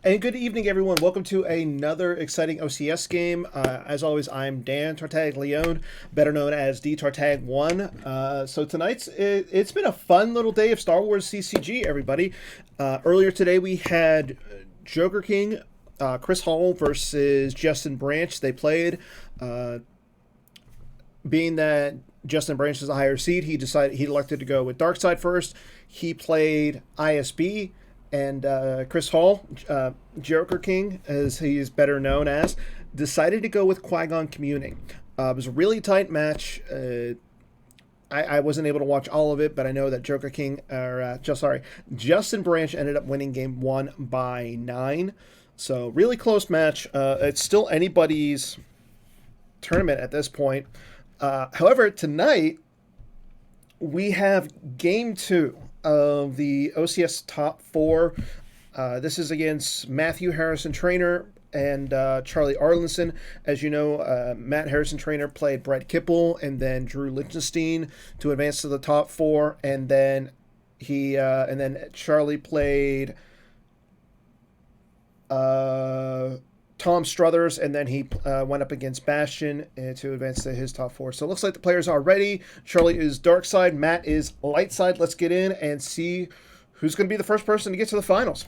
And good evening, everyone. Welcome to another exciting OCS game. As always, I'm Dan Tartag-Leone, better known as D Tartag1. So it's been a fun little day of Star Wars CCG, everybody. Earlier today, we had Joker King, Chris Hall versus Justin Branch. They played. Being that Justin Branch is a higher seed, he elected to go with Darkseid first. He played ISB, and Chris Hall, Joker King, as he's better known as, decided to go with Qui-Gon Communing. It was a really tight match. I wasn't able to watch all of it, but I know that Justin Branch ended up winning game 1 by 9. So really close match. It's still anybody's tournament at this point. However, tonight we have game 2 of the OCS top 4. This is against Matthew Harrison Trainer and Charlie Arlinson. As you know, Matt Harrison Trainer played Brett Kipple and then Drew Lichtenstein to advance to the top 4, and then Charlie played Tom Struthers, and then he went up against Bastion to advance to his top 4. So it looks like the players are ready. Charlie is dark side, Matt is light side. Let's get in and see who's going to be the first person to get to the finals.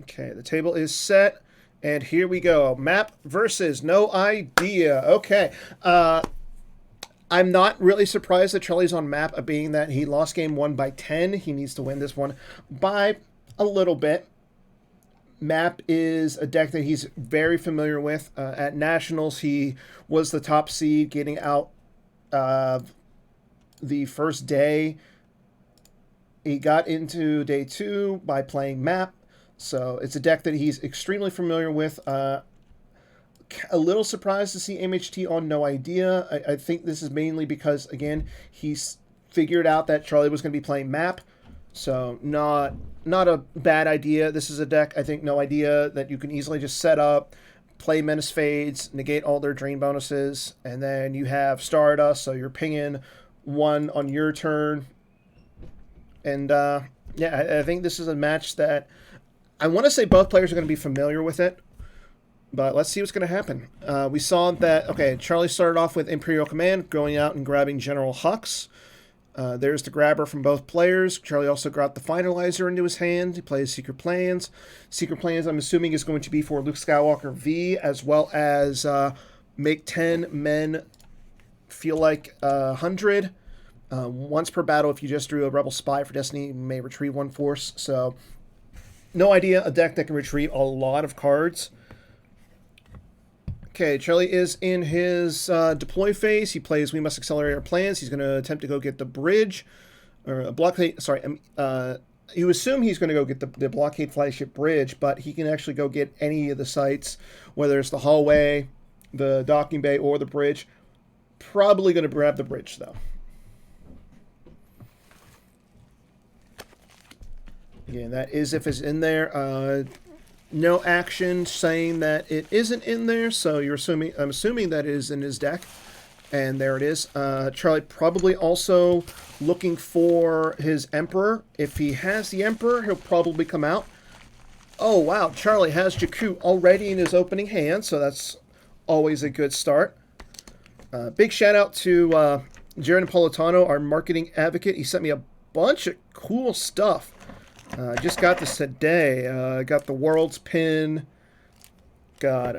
Okay, the table is set, and here we go. Map versus no idea. Okay. I'm not really surprised that Charlie's on map, being that he lost game 1 by 10. He needs to win this one by a little bit. Map is a deck that he's very familiar with. At Nationals, he was the top seed, getting out the first day. He got into day 2 by playing Map, so it's a deck that he's extremely familiar with. A little surprised to see MHT on No Idea. I think this is mainly because, again, he's figured out that Charlie was going to be playing Map, so not a bad idea. This is a deck, I think, No Idea, that you can easily just set up, play Menace Fades, negate all their drain bonuses, and then you have Stardust, so you're pinging 1 on your turn. And I think this is a match that I want to say both players are going to be familiar with it, but let's see what's going to happen. We saw that, okay, Charlie started off with Imperial Command, going out and grabbing General Hux. There's the grabber from both players. Charlie also got the finalizer into his hand. He plays Secret Plans. Secret Plans, I'm assuming, is going to be for Luke Skywalker V, as well as make 10 men feel like 100. Once per battle, if you just drew a Rebel Spy for Destiny, you may retrieve 1 force. So, No Idea, a deck that can retrieve a lot of cards. Okay, Charlie is in his deploy phase. He plays We Must Accelerate Our Plans. He's going to attempt to go get the bridge, or a blockade. Sorry, you assume he's going to go get the blockade flagship bridge, but he can actually go get any of the sites, whether it's the hallway, the docking bay, or the bridge. Probably going to grab the bridge, though. Again, that is if it's in there. No action saying that it isn't in there, so I'm assuming that it is in his deck, and there it is. Charlie probably also looking for his Emperor. If he has the Emperor, he'll probably come out. Oh wow, Charlie has Jakku already in his opening hand, so that's always a good start. Big shout out to Jared Napolitano, our marketing advocate. He sent me a bunch of cool stuff. I just got this today. Got the World's pin. Got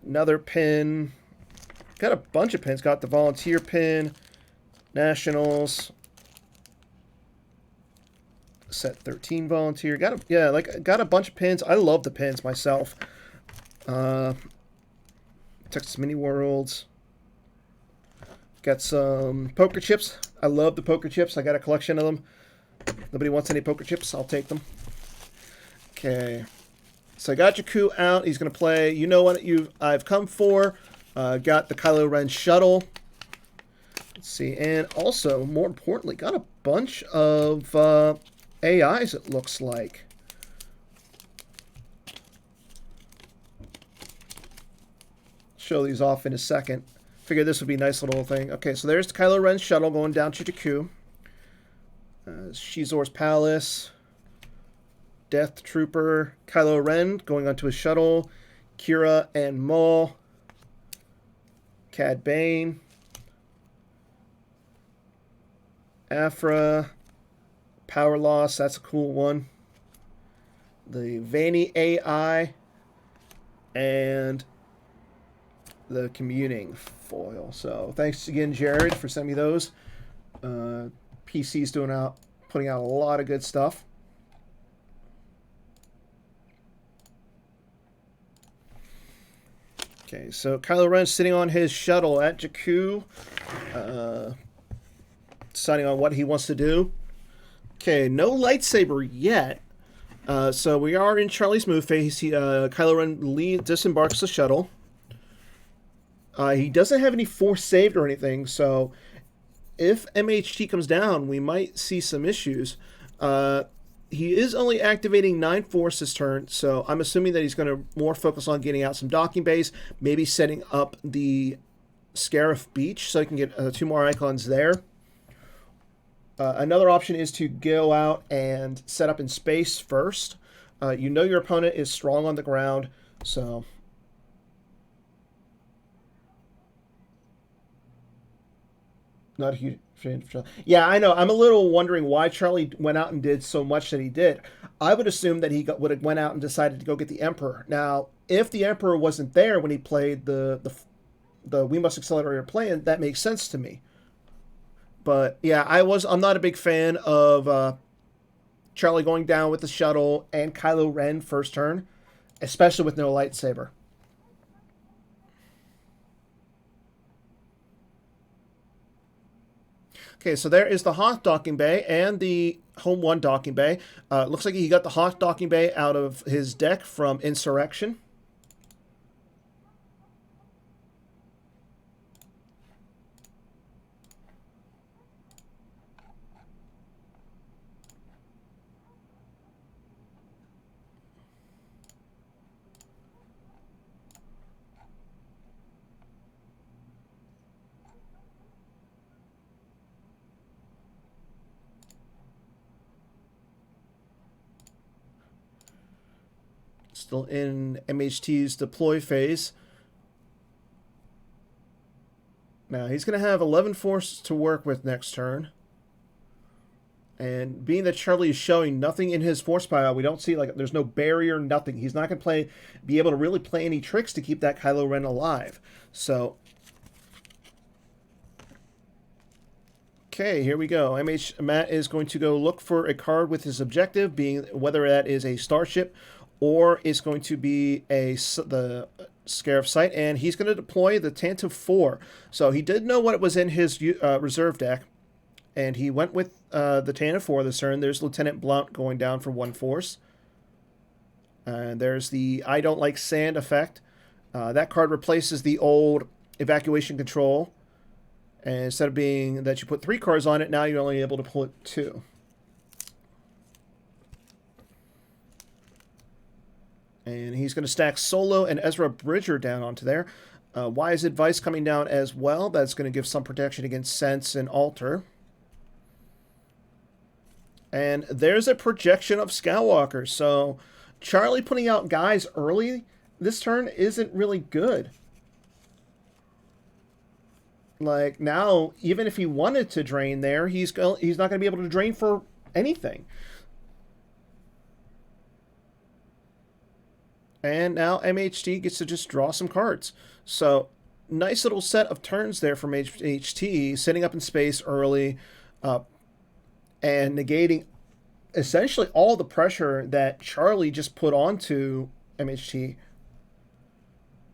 another pin. Got a bunch of pins. Got the Volunteer pin. Nationals. Set 13 Volunteer. Got a bunch of pins. I love the pins myself. Texas Mini Worlds. Got some poker chips. I love the poker chips. I got a collection of them. Nobody wants any poker chips. I'll take them. Okay. So I got Jakku out. He's going to play, you know what I've come for. Got the Kylo Ren shuttle. Let's see. And also, more importantly, got a bunch of AIs, it looks like. Show these off in a second. Figured this would be a nice little thing. Okay, so there's the Kylo Ren shuttle going down to Jakku. Shizor's Palace. Death Trooper, Kylo Ren going onto his shuttle, Kira and Maul, Cad Bane, Afra, Power Loss, that's a cool one. The Vanny AI, and the Communing foil. So thanks again, Jared, for sending me those. PC's putting out a lot of good stuff. Okay, so Kylo Ren sitting on his shuttle at Jakku, deciding on what he wants to do. Okay, no lightsaber yet. So we are in Charlie's move phase. Kylo Ren disembarks the shuttle. He doesn't have any force saved or anything, so if MHT comes down, we might see some issues. He is only activating 9 force this turn, so I'm assuming that he's going to more focus on getting out some docking bays, maybe setting up the Scarif Beach so he can get 2 more icons there. Another option is to go out and set up in space first. You know your opponent is strong on the ground, so... Not a huge fan of Charlie. Yeah, I know. I'm a little wondering why Charlie went out and did so much that he did. I would assume that he would have went out and decided to go get the Emperor. Now, if the Emperor wasn't there when he played the We Must Accelerate Our Plan, that makes sense to me. But yeah, I'm not a big fan of Charlie going down with the shuttle and Kylo Ren first turn, especially with no lightsaber. Okay, so there is the Hoth docking bay and the Home 1 docking bay. Looks like he got the Hoth docking bay out of his deck from Insurrection. Still in MHT's deploy phase. Now, he's going to have 11 forces to work with next turn. And being that Charlie is showing nothing in his force pile, we don't see, like, there's no barrier, nothing. He's not going to be able to really play any tricks to keep that Kylo Ren alive. So, okay, here we go. Matt is going to go look for a card with his objective, being whether that is a starship or it's going to be the Scarif site, and he's going to deploy the Tantive 4. So he did know what was in his reserve deck, and he went with the Tantive 4 this turn. There's Lieutenant Blount going down for 1 force. And there's the I Don't Like Sand effect. That card replaces the old Evacuation Control. And instead of being that you put 3 cards on it, now you're only able to put 2. And he's going to stack Solo and Ezra Bridger down onto there. Wise Advice coming down as well. That's going to give some protection against Sense and Alter. And there's a projection of Skywalker. So Charlie putting out guys early this turn isn't really good. Like, now, even if he wanted to drain there, he's not going to be able to drain for anything. And now MHT gets to just draw some cards. So, nice little set of turns there from HT, setting up in space early, and negating essentially all the pressure that Charlie just put onto MHT.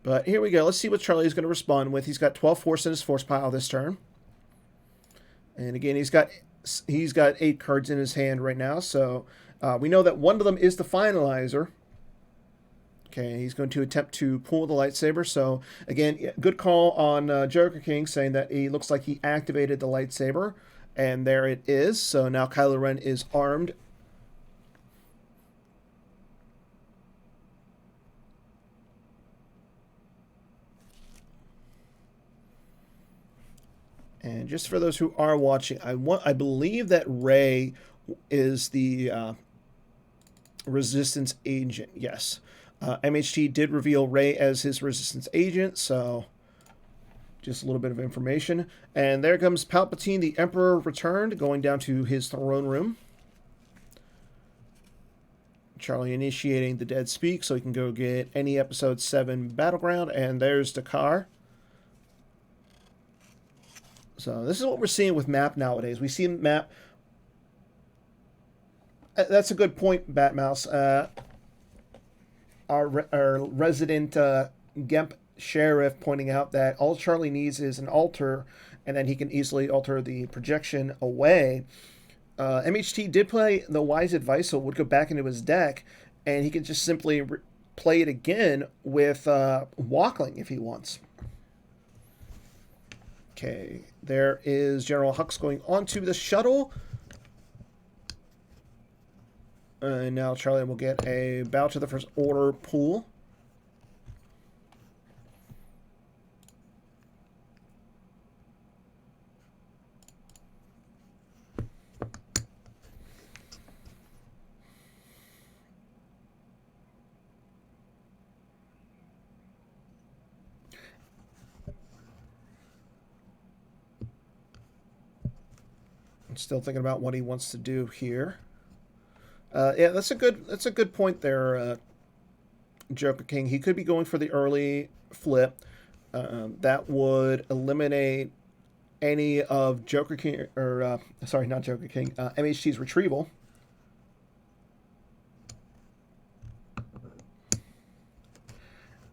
But here we go. Let's see what Charlie is going to respond with. He's got 12 force in his force pile this turn. And again, he's got 8 cards in his hand right now. So we know that one of them is the finalizer. Okay, he's going to attempt to pull the lightsaber. So, again, good call on Joker King saying that he looks like he activated the lightsaber. And there it is. So now Kylo Ren is armed. And just for those who are watching, I believe that Rey is the Resistance agent, yes. MHT did reveal Rey as his resistance agent, so just a little bit of information. And there comes Palpatine, the Emperor returned, going down to his throne room. Charlie initiating the dead speak so he can go get any Episode 7 battleground. And there's Dakar. So this is what we're seeing with Map nowadays. We see Map. That's a good point, Batmouse. Our resident Gemp sheriff pointing out that all Charlie needs is an altar, and then he can easily alter the projection away. MHT did play the wise advice, so it would go back into his deck, and he could just simply play it again with Walkling if he wants. Okay, there is General Hux going onto the shuttle. And now Charlie will get a bow to the First Order pool. I'm still thinking about what he wants to do here. Yeah, that's a good point there, Joker King. He could be going for the early flip. That would eliminate any of Joker King, or sorry, not Joker King, MHT's retrieval.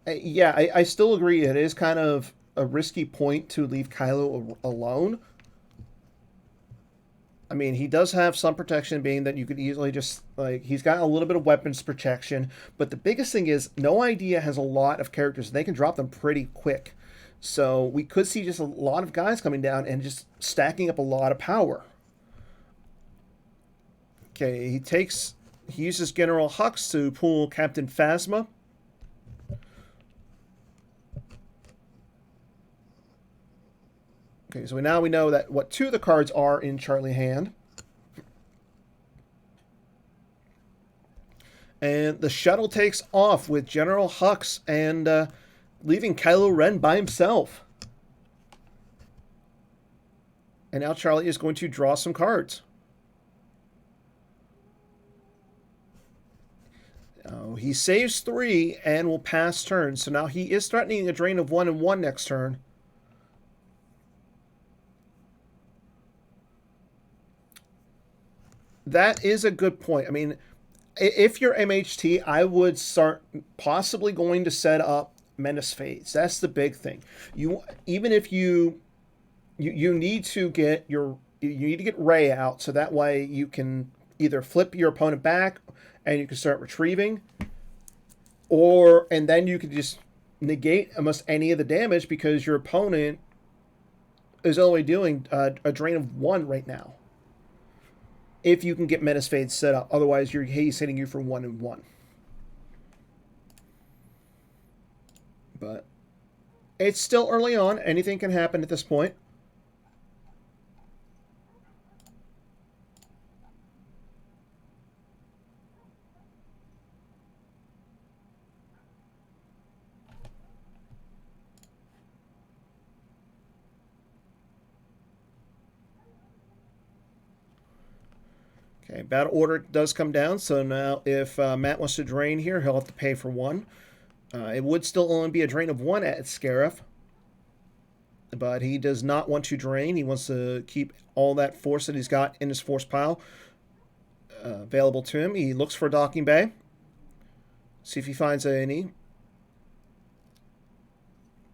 Yeah, I still agree. It is kind of a risky point to leave Kylo alone. I mean, he does have some protection, being that you could easily just, like, he's got a little bit of weapons protection. But the biggest thing is, No Idea has a lot of characters, and they can drop them pretty quick. So we could see just a lot of guys coming down and just stacking up a lot of power. Okay, he uses General Hux to pull Captain Phasma. Okay, so now we know that what two of the cards are in Charlie hand. And the shuttle takes off with General Hux and leaving Kylo Ren by himself. And now Charlie is going to draw some cards. He saves 3 and will pass turn. So now he is threatening a drain of 1 and 1 next turn. That is a good point. I mean, if you're MHT, I would start possibly going to set up Menace Fades. That's the big thing. Even if you need to get Rey out, so that way you can either flip your opponent back and you can start retrieving, and then you can just negate almost any of the damage because your opponent is only doing a drain of 1 right now. If you can get Menace Fade set up. Otherwise, he's hitting you for 1 and 1. But it's still early on. Anything can happen at this point. Okay, battle order does come down, so now if Matt wants to drain here, he'll have to pay for 1. It would still only be a drain of 1 at Scarif, but he does not want to drain. He wants to keep all that force that he's got in his force pile available to him. He looks for a docking bay. See if he finds any. I'm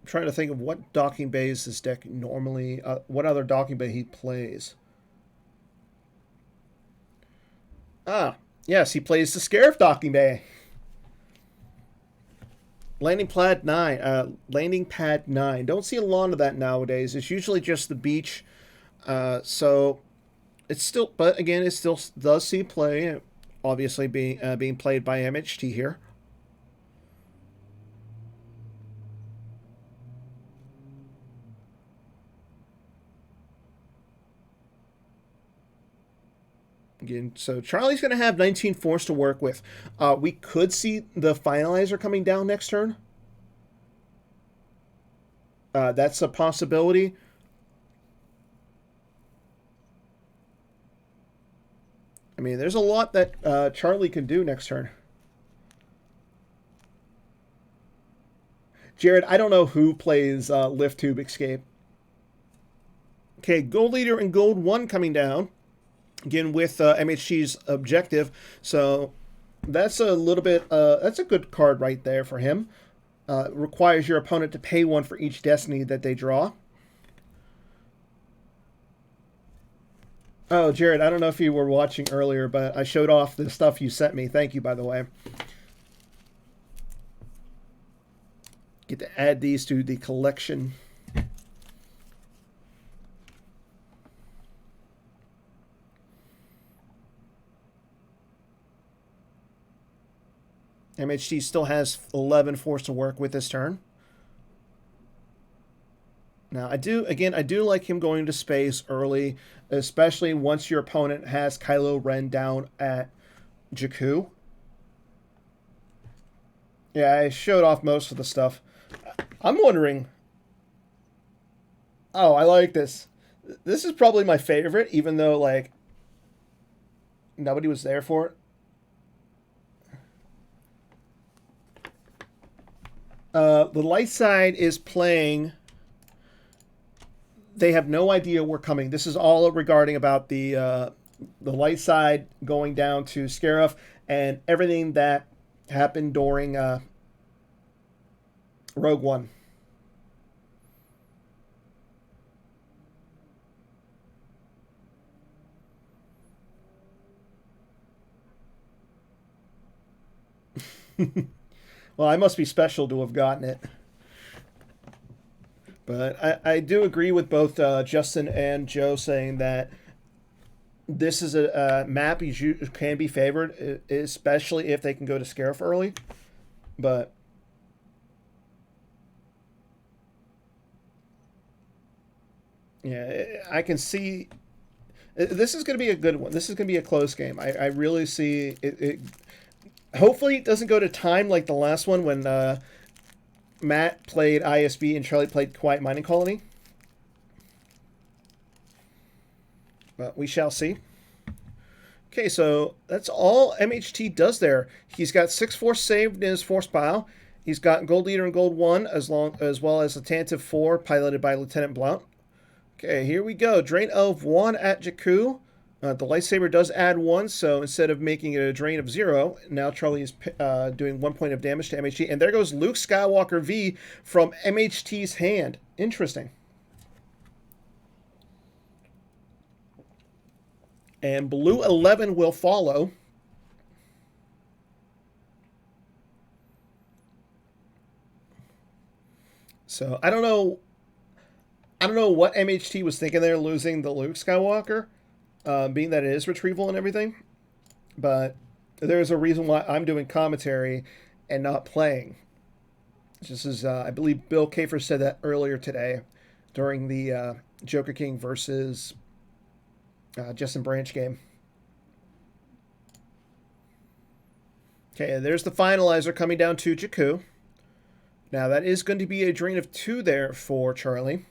trying to think of what docking bays this deck normally, what other docking bay he plays. Ah, yes, he plays the Scarif docking bay. Landing pad 9. Landing pad 9. Don't see a lot of that nowadays. It's usually just the beach. So it's still, but again, it still does see play. Obviously, being played by MHT here. Again, so Charlie's going to have 19 force to work with. We could see the finalizer coming down next turn. That's a possibility. I mean, there's a lot that Charlie can do next turn. Jared, I don't know who plays Lift Tube Escape. Okay, Gold Leader and Gold 1 coming down. Again, with MHT's objective. So that's a little bit, that's a good card right there for him. Requires your opponent to pay 1 for each destiny that they draw. Oh, Jared, I don't know if you were watching earlier, but I showed off the stuff you sent me. Thank you, by the way. Get to add these to the collection. MHT still has 11 force to work with this turn. Now, I do like him going to space early, especially once your opponent has Kylo Ren down at Jakku. Yeah, I showed off most of the stuff. I'm wondering... Oh, I like this. This is probably my favorite, even though, like, nobody was there for it. The light side is playing... They have no idea we're coming. This is all regarding about the light side going down to Scarif and everything that happened during Rogue One. Well, I must be special to have gotten it. But I do agree with both Justin and Joe saying that this is a map you can be favored, especially if they can go to Scarif early. But yeah, I can see this is going to be a good one. This is going to be a close game. I really see it. Hopefully, it doesn't go to time like the last one when Matt played ISB and Charlie played Quiet Mining Colony. But we shall see. Okay, so that's all MHT does there. He's got 6 force saved in his force pile. He's got Gold Leader and Gold 1, as well as Attentive 4, piloted by Lieutenant Blount. Okay, here we go. Drain of 1 at Jakku. The lightsaber does add 1, so instead of making it a drain of 0, now Charlie is doing 1 point of damage to MHT. And there goes Luke Skywalker V from MHT's hand. Interesting. And Blue 11 will follow. So I don't know what MHT was thinking there, losing the Luke Skywalker. Being that it is retrieval and everything. But there's a reason why I'm doing commentary and not playing. Just as I believe Bill Kafer said that earlier today during the Joker King versus Justin Branch game. Okay, there's the finalizer coming down to Jakku. Now that is going to be a drain of 2 there for Charlie.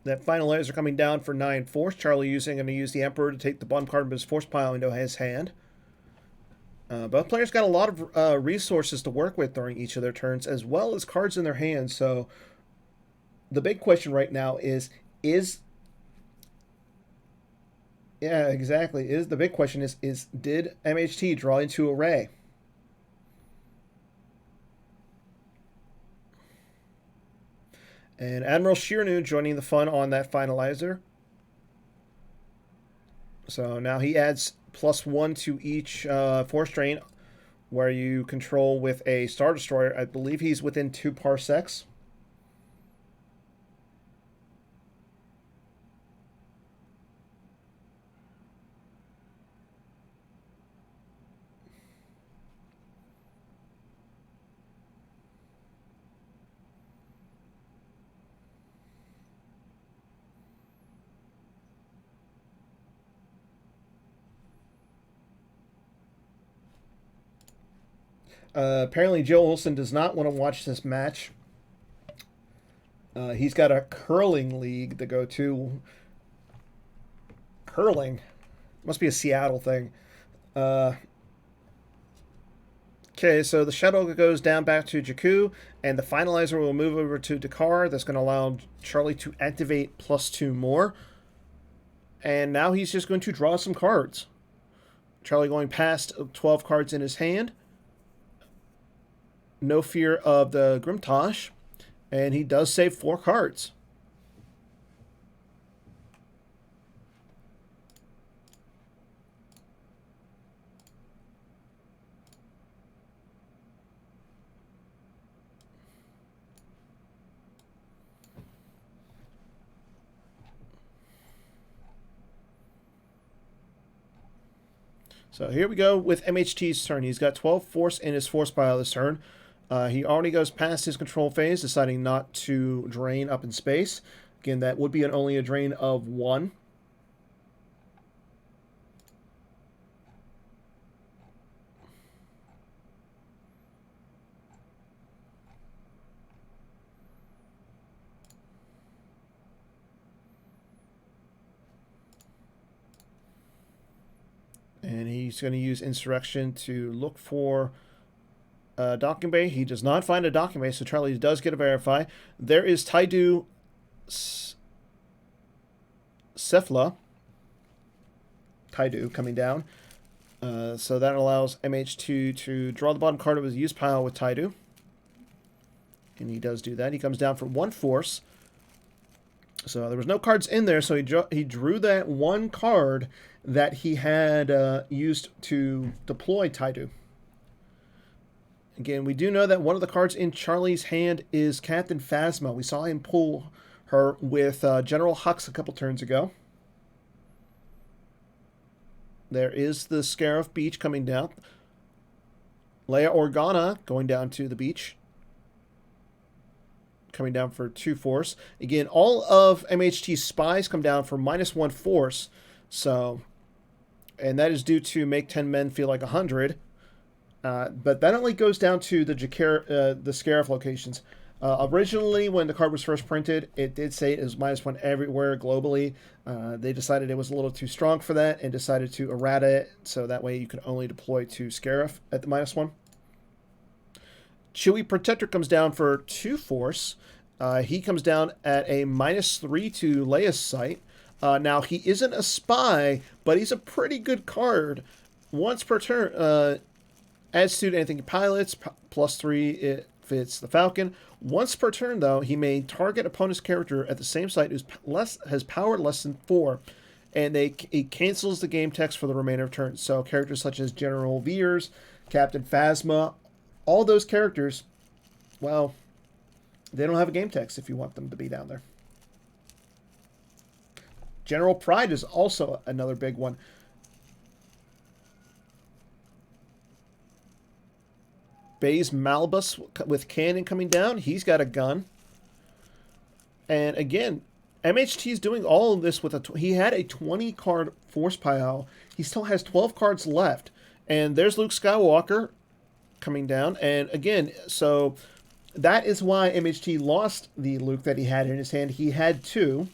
That finalizer coming down for 9 force. Charlie going to use the Emperor to take the bottom card of his force pile into his hand. Both players got a lot of resources to work with during each of their turns, as well as cards in their hands. So the big question right now is yeah, exactly. The big question is did MHT draw into Array? And Admiral Shirnu joining the fun on that finalizer. So now he adds +1 to each force drain where you control with a Star Destroyer. I believe he's within 2 parsecs. Apparently, Joe Olsen does not want to watch this match. He's got a curling league to go to. Curling? Must be a Seattle thing. Okay, so the shuttle goes down back to Jakku, and the finalizer will move over to Dakar. That's going to allow Charlie to activate +2 more. And now he's just going to draw some cards. Charlie going past 12 cards in his hand. No fear of the Grimtosh. And he does save 4 cards. So here we go with MHT's turn. He's got 12 force in his force pile this turn. He already goes past his control phase, deciding not to drain up in space. Again, that would be only a drain of 1. And he's going to use Insurrection to look for a docking bay. He does not find a docking bay, so Charlie does get a verify. There is Taidu Cephla. Taidu coming down. So that allows MH2 to draw the bottom card of his use pile with Taidu. And he does do that. He comes down for 1 force. So there was no cards in there, so he drew that 1 card that he had used to deploy Taidu. Again, we do know that one of the cards in Charlie's hand is Captain Phasma. We saw him pull her with General Hux a couple turns ago. There is the Scarif Beach coming down. Leia Organa going down to the beach. Coming down for 2 force. Again, all of MHT's spies come down for -1 force. So, and that is due to make 10 men feel like 100. But that only goes down to the Scarif locations. Originally, when the card was first printed, it did say it was -1 everywhere globally. They decided it was a little too strong for that and decided to errata it, so that way you could only deploy to Scarif at the -1. Chewie Protector comes down for 2 force. He comes down at a -3 to Leia's sight. Now, he isn't a spy, but he's a pretty good card. Once per turn, adds 2 to anything he pilots, +3 if it's the Falcon. Once per turn, though, he may target opponent's character at the same site who has power less than 4, and it cancels the game text for the remainder of turns. So characters such as General Veers, Captain Phasma, all those characters, well, they don't have a game text if you want them to be down there. General Pride is also another big one. Baze Malbus with cannon coming down. He's got a gun. And again, MHT is doing all of this with he had a 20-card force pile. He still has 12 cards left. And there's Luke Skywalker coming down. And again, so that is why MHT lost the Luke that he had in his hand. He had 2.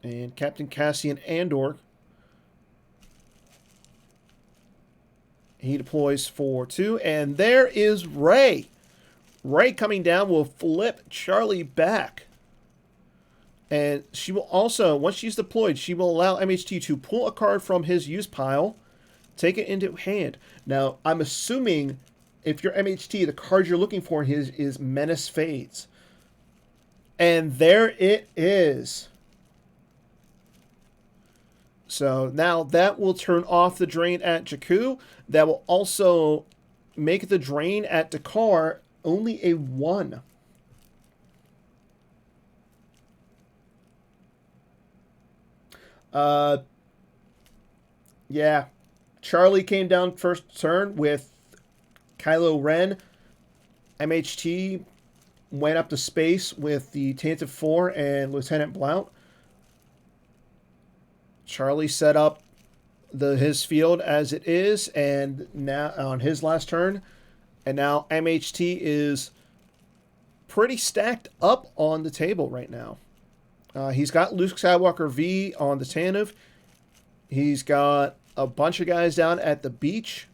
And Captain Cassian Andor, he deploys for 2. And there is Rey. Rey coming down will flip Charlie back. And she will also, once she's deployed, she will allow MHT to pull a card from his use pile, take it into hand. Now, I'm assuming if you're MHT, the card you're looking for is Menace Fades. And there it is. So now that will turn off the drain at Jakku. That will also make the drain at Dakar only a 1. Yeah. Charlie came down first turn with Kylo Ren. MHT went up to space with the Tantive 4 and Lieutenant Blount. Charlie set up his field as it is, and now on his last turn, and now MHT is pretty stacked up on the table right now. He's got Luke Skywalker V on the Tanev. He's got a bunch of guys down at the beach.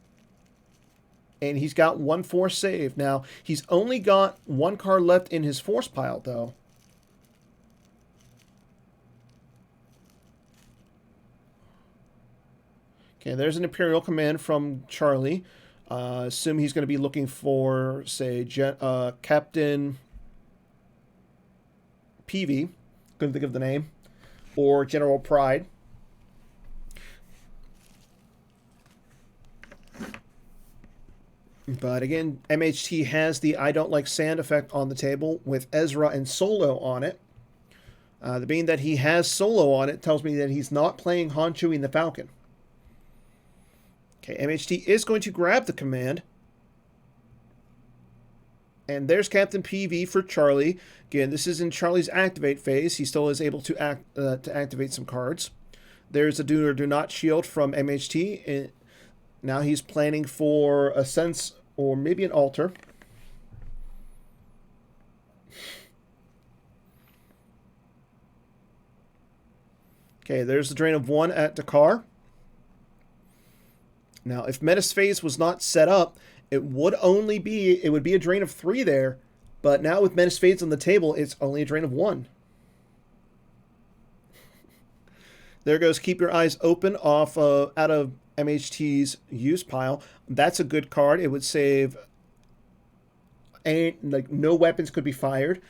And he's got 1 force save. Now, he's only got 1 card left in his force pile, though. Okay, there's an Imperial command from Charlie. Assume he's going to be looking for, say, Captain PV. Couldn't think of the name. Or General Pride. But again, MHT has the I don't like sand effect on the table with Ezra and Solo on it. The being that he has Solo on it tells me that he's not playing Han Chewie and the Falcon. Okay, MHT is going to grab the command. And there's Captain PV for Charlie. Again, this is in Charlie's activate phase. He still is able to activate some cards. There's a do or do not shield from MHT. Now he's planning for a sense or maybe an altar. Okay, there's the drain of 1 at Dakar. Now, if Menace phase was not set up, it would be a drain of 3 there. But now with Menace phase on the table, it's only a drain of 1. There goes Keep Your Eyes Open out of MHT's use pile. That's a good card. It would save no weapons could be fired.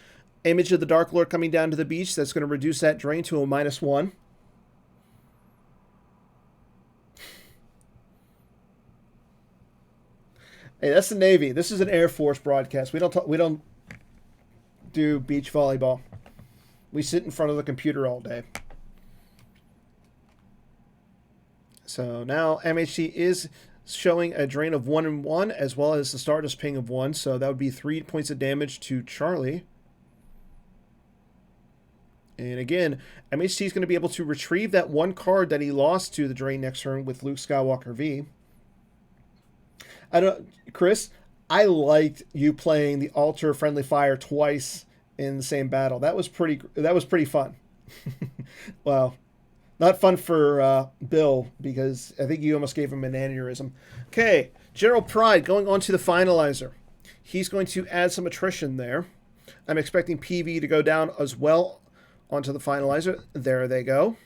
Image of the Dark Lord coming down to the beach. That's going to reduce that drain to a -1. Hey, that's the Navy. This is an Air Force broadcast. We don't do beach volleyball. We sit in front of the computer all day. So now MHT is showing a drain of 1 and 1, as well as the Stardust ping of 1. So that would be 3 points of damage to Charlie. And again, MHT is going to be able to retrieve that 1 card that he lost to the drain next turn with Luke Skywalker V. Chris, I liked you playing the altar friendly fire twice in the same battle. That was pretty fun. Well, not fun for Bill, because I think you almost gave him an aneurysm. Okay, General Pride going on to the finalizer. He's going to add some attrition there. I'm expecting PV to go down as well onto the finalizer. There they go.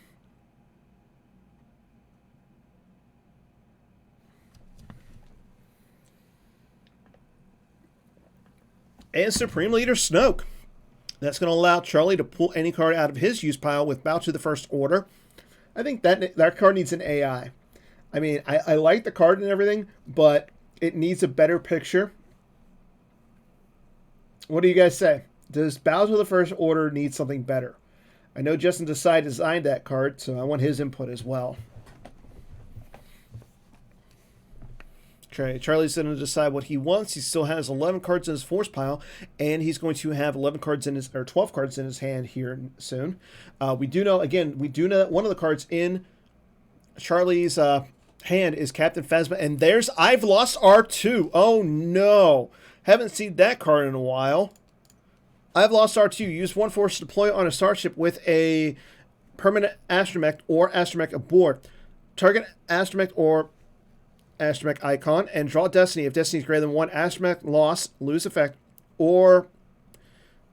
And Supreme Leader Snoke. That's going to allow Charlie to pull any card out of his use pile with Bow to the First Order. I think that card needs an AI. I mean, I like the card and everything, but it needs a better picture. What do you guys say? Does Bow to the First Order need something better? I know Justin Desai designed that card, so I want his input as well. Okay, Charlie's going to decide what he wants. He still has 11 cards in his force pile, and he's going to have 12 cards in his hand here soon. We do know that one of the cards in Charlie's hand is Captain Phasma, and there's I've lost R2. Oh no, haven't seen that card in a while. I've lost R2. Use 1 force to deploy on a starship with a permanent astromech or astromech aboard. Target astromech or astromech icon and draw Destiny. If Destiny is greater than 1, astromech loss, lose effect, or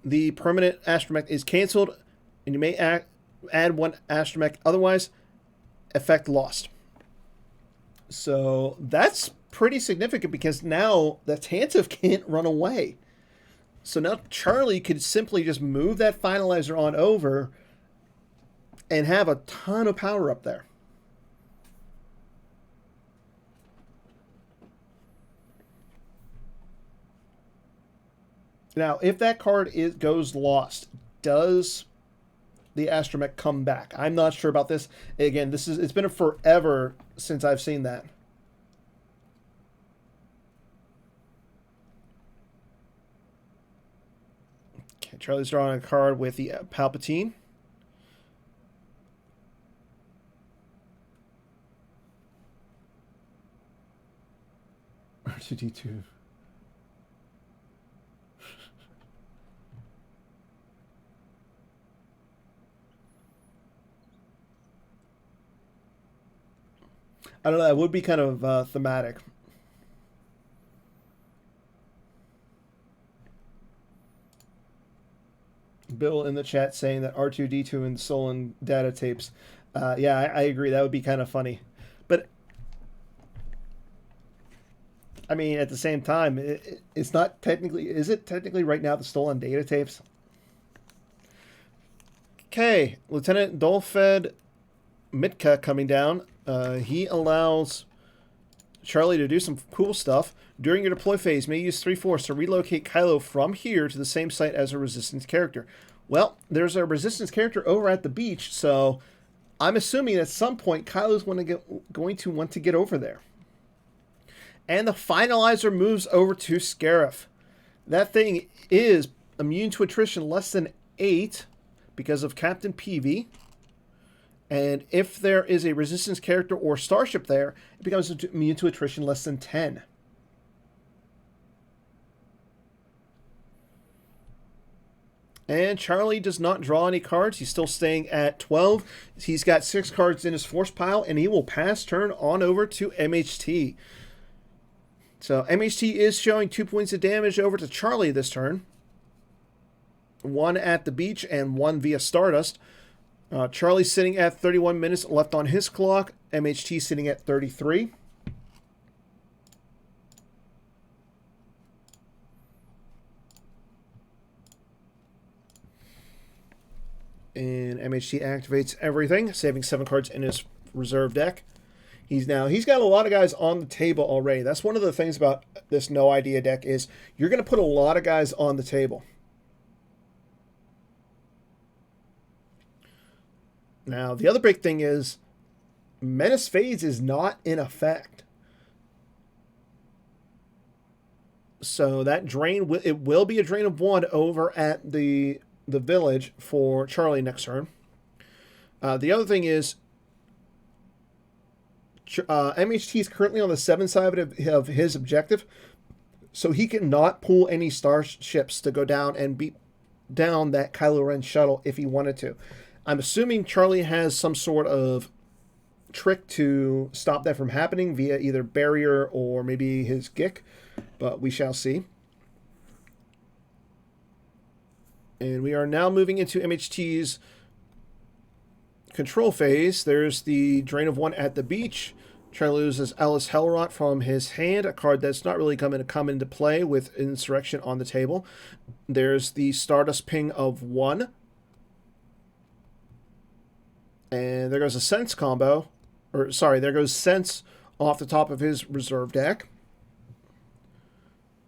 the permanent astromech is canceled, and you may add 1 astromech. Otherwise, effect lost. So that's pretty significant, because now the Tantive can't run away. So now Charlie could simply just move that finalizer on over and have a ton of power up there. Now, if that card goes lost, does the astromech come back? I'm not sure about this. Again, it's been forever since I've seen that. Okay, Charlie's drawing a card with the Palpatine. R2D2. I don't know. That would be kind of thematic. Bill in the chat saying that R2D2 and stolen data tapes. Yeah, I agree. That would be kind of funny. But, I mean, at the same time, it's not technically... Is it technically right now the stolen data tapes? Okay, Lieutenant Dolfed Mitka coming down. He allows Charlie to do some cool stuff. During your deploy phase, may use 3-4 to relocate Kylo from here to the same site as a Resistance character. Well, there's a Resistance character over at the beach, so I'm assuming at some point Kylo's going to want to get over there. And the Finalizer moves over to Scarif. That thing is immune to attrition less than 8 because of Captain Peavy. And if there is a Resistance character or starship there, it becomes immune to attrition less than 10. And Charlie does not draw any cards. He's still staying at 12. He's got 6 cards in his force pile, and he will pass turn on over to MHT. So MHT is showing 2 points of damage over to Charlie this turn. 1 at the beach and 1 via Stardust. Charlie's sitting at 31 minutes left on his clock. MHT sitting at 33. And MHT activates everything, saving 7 cards in his reserve deck. He's got a lot of guys on the table already. That's one of the things about this no idea deck is you're going to put a lot of guys on the table. Now, the other big thing is Menace Phase is not in effect. So that drain, it will be a drain of 1 over at the village for Charlie next turn. The other thing is MHT is currently on the 7 side of his objective, so he cannot pull any starships to go down and beat down that Kylo Ren shuttle if he wanted to. I'm assuming Charlie has some sort of trick to stop that from happening via either barrier or maybe his Gick, but we shall see. And we are now moving into MHT's control phase. There's the drain of 1 at the beach. Charlie loses Alice Hellrot from his hand, a card that's not really going to come into play with Insurrection on the table. There's the Stardust ping of 1. And there goes a Sense combo. Or, sorry, there goes Sense off the top of his reserve deck.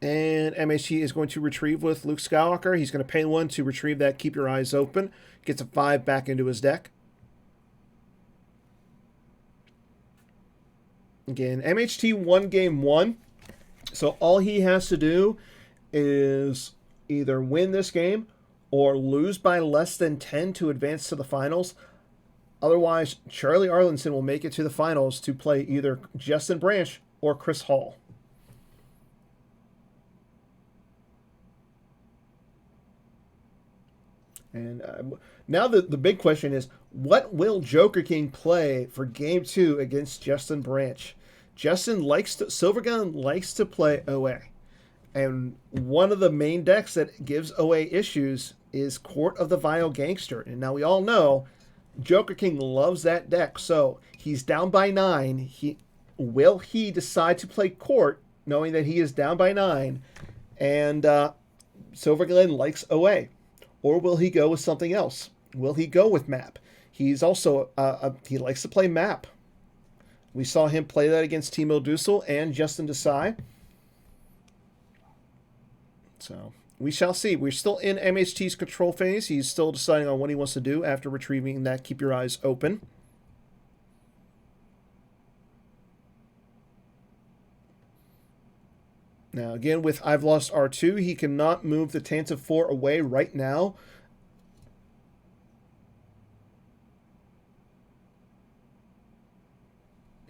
And MHT is going to retrieve with Luke Skywalker. He's going to pay 1 to retrieve that Keep Your Eyes Open. Gets a 5 back into his deck. Again, MHT won game 1. So all he has to do is either win this game or lose by less than 10 to advance to the finals. Otherwise, Charlie Arlinson will make it to the finals to play either Justin Branch or Chris Hall. And now the big question is, what will Joker King play for Game 2 against Justin Branch? Silvergun likes to play OA. And one of the main decks that gives OA issues is Court of the Vile Gangster. And now we all know Joker King loves that deck. So he's down by 9. Will he decide to play Court knowing that he is down by 9? And Silvergun likes OA. Or will he go with something else? Will he go with map? He's also, he likes to play map. We saw him play that against Timo Dussel and Justin Desai. So we shall see. We're still in MHT's control phase. He's still deciding on what he wants to do after retrieving that Keep Your Eyes Open. Now, again, with I've Lost R2, he cannot move the Tantive 4 away right now.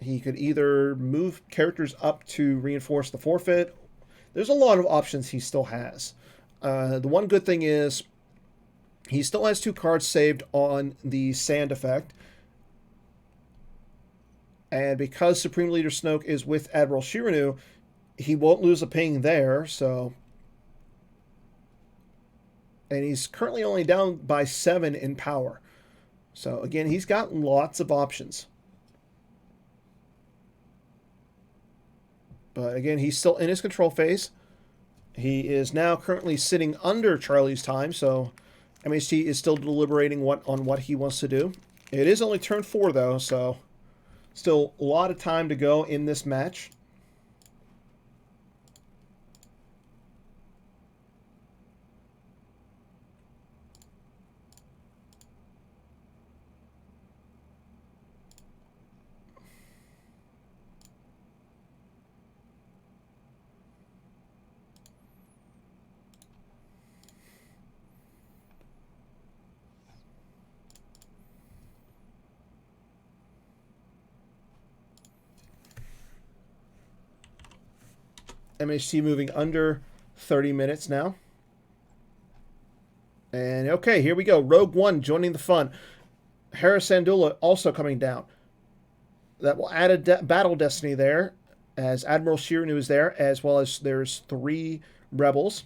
He could either move characters up to reinforce the forfeit. There's a lot of options he still has. The one good thing is he still has 2 cards saved on the Sand effect. And because Supreme Leader Snoke is with Admiral Shirinu, he won't lose a ping there, so... And he's currently only down by 7 in power. So, again, he's got lots of options. But, again, he's still in his control phase. He is now currently sitting under Charlie's time, so MHT is still deliberating on what he wants to do. It is only turn 4, though, so... Still a lot of time to go in this match. MHT moving under 30 minutes now. And okay, here we go. Rogue One joining the fun. Hera Syndulla also coming down. That will add a battle destiny there, as Admiral Shirinu is there, as well as there's 3 rebels.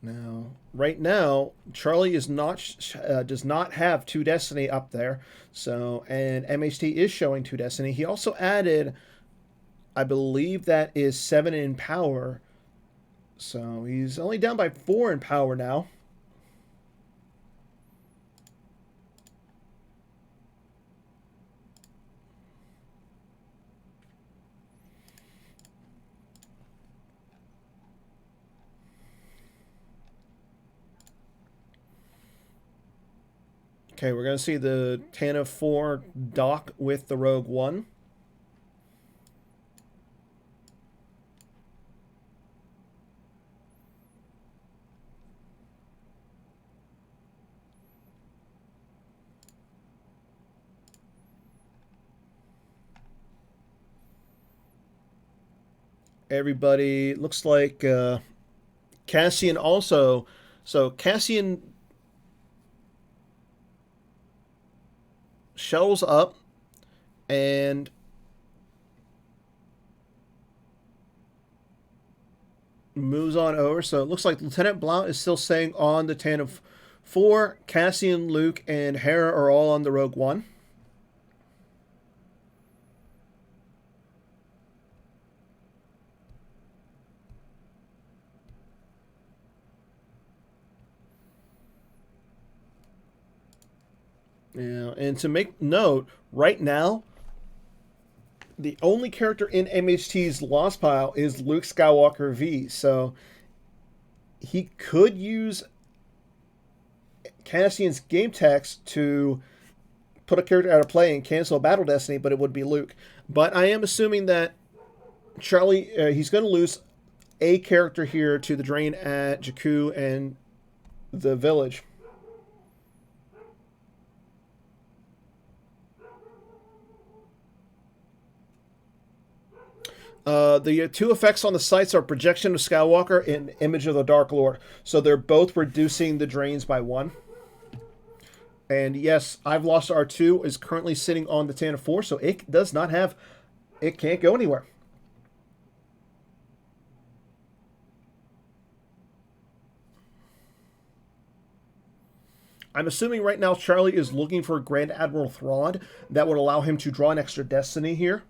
Now, right now, Charlie is not does not have 2 destiny up there. So, and MHT is showing 2 destiny. He also added, I believe that is 7 in power. So he's only down by 4 in power now. Okay, we're going to see the Tantive 4 dock with the Rogue One. Everybody looks like Cassian also. So Cassian shuttles up and moves on over. So it looks like Lieutenant Blount is still staying on the Tantive 4. Cassian, Luke, and Hera are all on the Rogue One. Yeah, and to make note, right now, the only character in MHT's Lost Pile is Luke Skywalker V. So he could use Cassian's game text to put a character out of play and cancel a battle destiny, but it would be Luke. But I am assuming that Charlie, he's going to lose a character here to the drain at Jakku and the village. The 2 effects on the sites are Projection of Skywalker and Image of the Dark Lord. So they're both reducing the drains by 1. And yes, I've Lost R2 is currently sitting on the Tantive 4, so it does not have... It can't go anywhere. I'm assuming right now Charlie is looking for Grand Admiral Thrawn. That would allow him to draw an extra destiny here.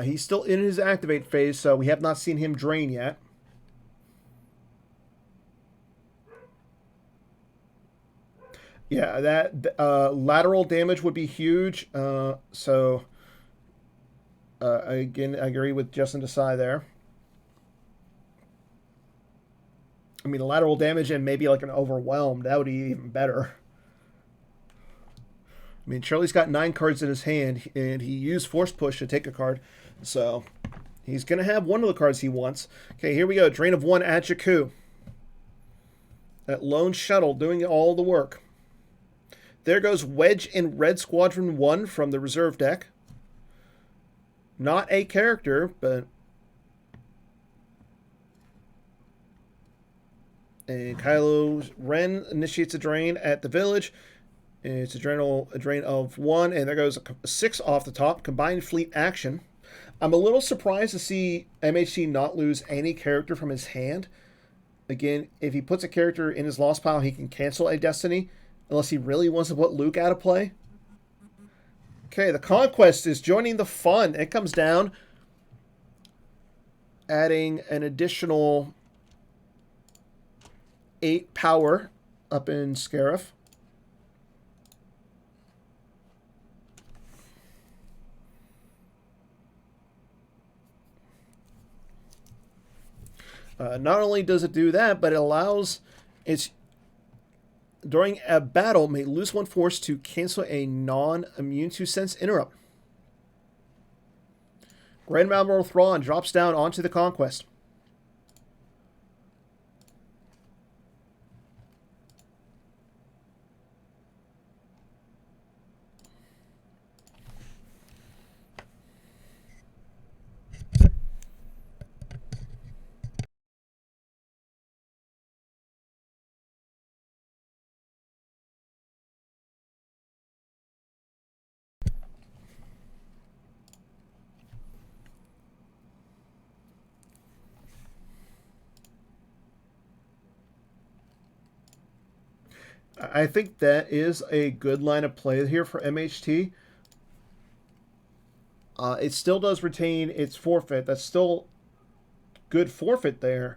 He's still in his activate phase, so we have not seen him drain yet. Yeah, that lateral damage would be huge. So, again, I agree with Justin Desai there. I mean, lateral damage and maybe like an overwhelm. That would be even better. I mean, Charlie's got 9 cards in his hand, and he used Force Push to take a card. So he's going to have one of the cards he wants. Okay, here we go. Drain of 1 at Jakku. That lone shuttle doing all the work. There goes Wedge in Red Squadron 1 from the reserve deck. Not a character, but... And Kylo Ren initiates a drain at the village. It's a drain of 1, and there goes a 6 off the top. Combined fleet action. I'm a little surprised to see MHT not lose any character from his hand. Again, if he puts a character in his lost pile, he can cancel a Destiny, unless he really wants to put Luke out of play. Okay, the Conquest is joining the fun. It comes down, adding an additional 8 power up in Scarif. Not only does it do that, but it allows its during a battle may lose 1 force to cancel a non-immune to sense interrupt. Grand Admiral Thrawn drops down onto the Conquest. I think that is a good line of play here for MHT. It still does retain its forfeit. That's still good forfeit there.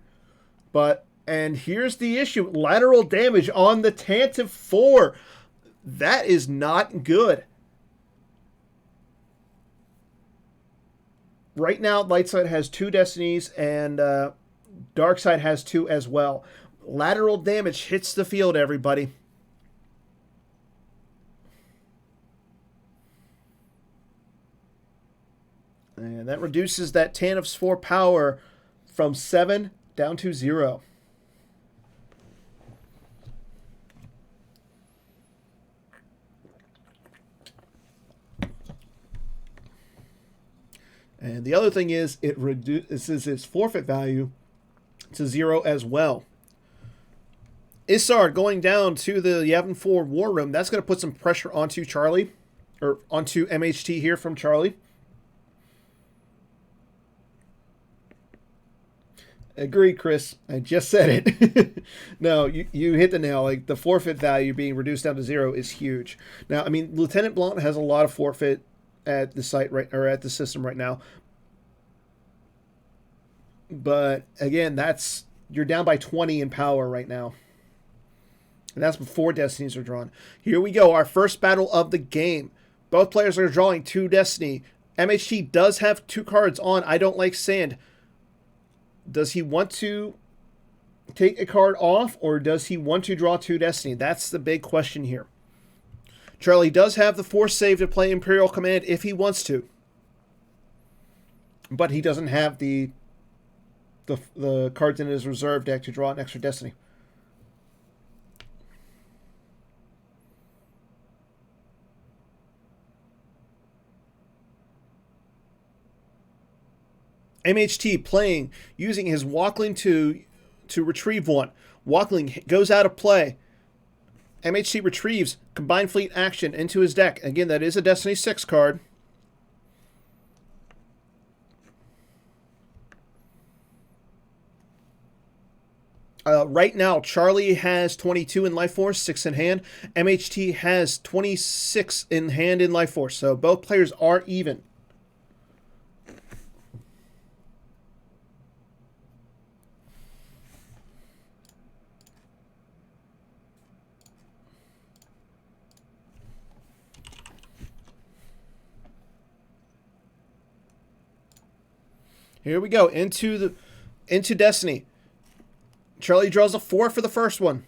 But, and here's the issue. Lateral damage on the Tantive 4. That is not good. Right now, Lightside has 2 Destinies, and Darkside has 2 as well. Lateral damage hits the field, everybody. And that reduces that Tantive's 4 power from 7 down to 0. And the other thing is, it reduces its forfeit value to 0 as well. Isard going down to the Yavin 4 War Room. That's going to put some pressure onto Charlie, or onto MHT here from Charlie. Agreed, Chris. I just said it. No, you hit the nail. Like, the forfeit value being reduced down to 0 is huge. Now, I mean, Lieutenant Blunt has a lot of forfeit at the site or at the system right now. But again, you're down by 20 in power right now. And that's before Destinies are drawn. Here we go, our first battle of the game. Both players are drawing 2 Destiny. MHT does have 2 cards on I Don't Like Sand. Does he want to take a card off, or does he want to draw 2 Destiny? That's the big question here. Charlie does have the force save to play Imperial Command if he wants to. But he doesn't have the cards in his reserve deck to draw an extra Destiny. MHT playing, using his Walkling to retrieve 1. Walkling goes out of play. MHT retrieves Combined Fleet action into his deck. Again, that is a Destiny 6 card. Right now, Charlie has 22 in Life Force, 6 in hand. MHT has 26 in hand in Life Force. So both players are even. Here we go into Destiny. Charlie draws a 4 for the first one.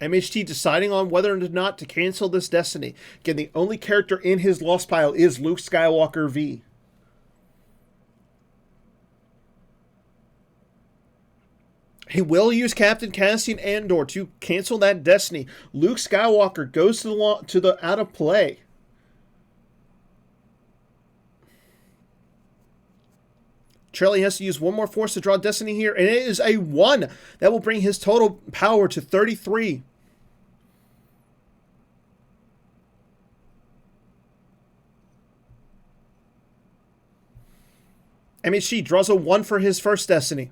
MHT deciding on whether or not to cancel this destiny. Again, the only character in his lost pile is Luke Skywalker V. He will use Captain Cassian Andor to cancel that destiny. Luke Skywalker goes to the out of play. Charlie has to use one more force to draw destiny here, and it is a 1. That will bring his total power to 33. MHG draws a 1 for his first destiny.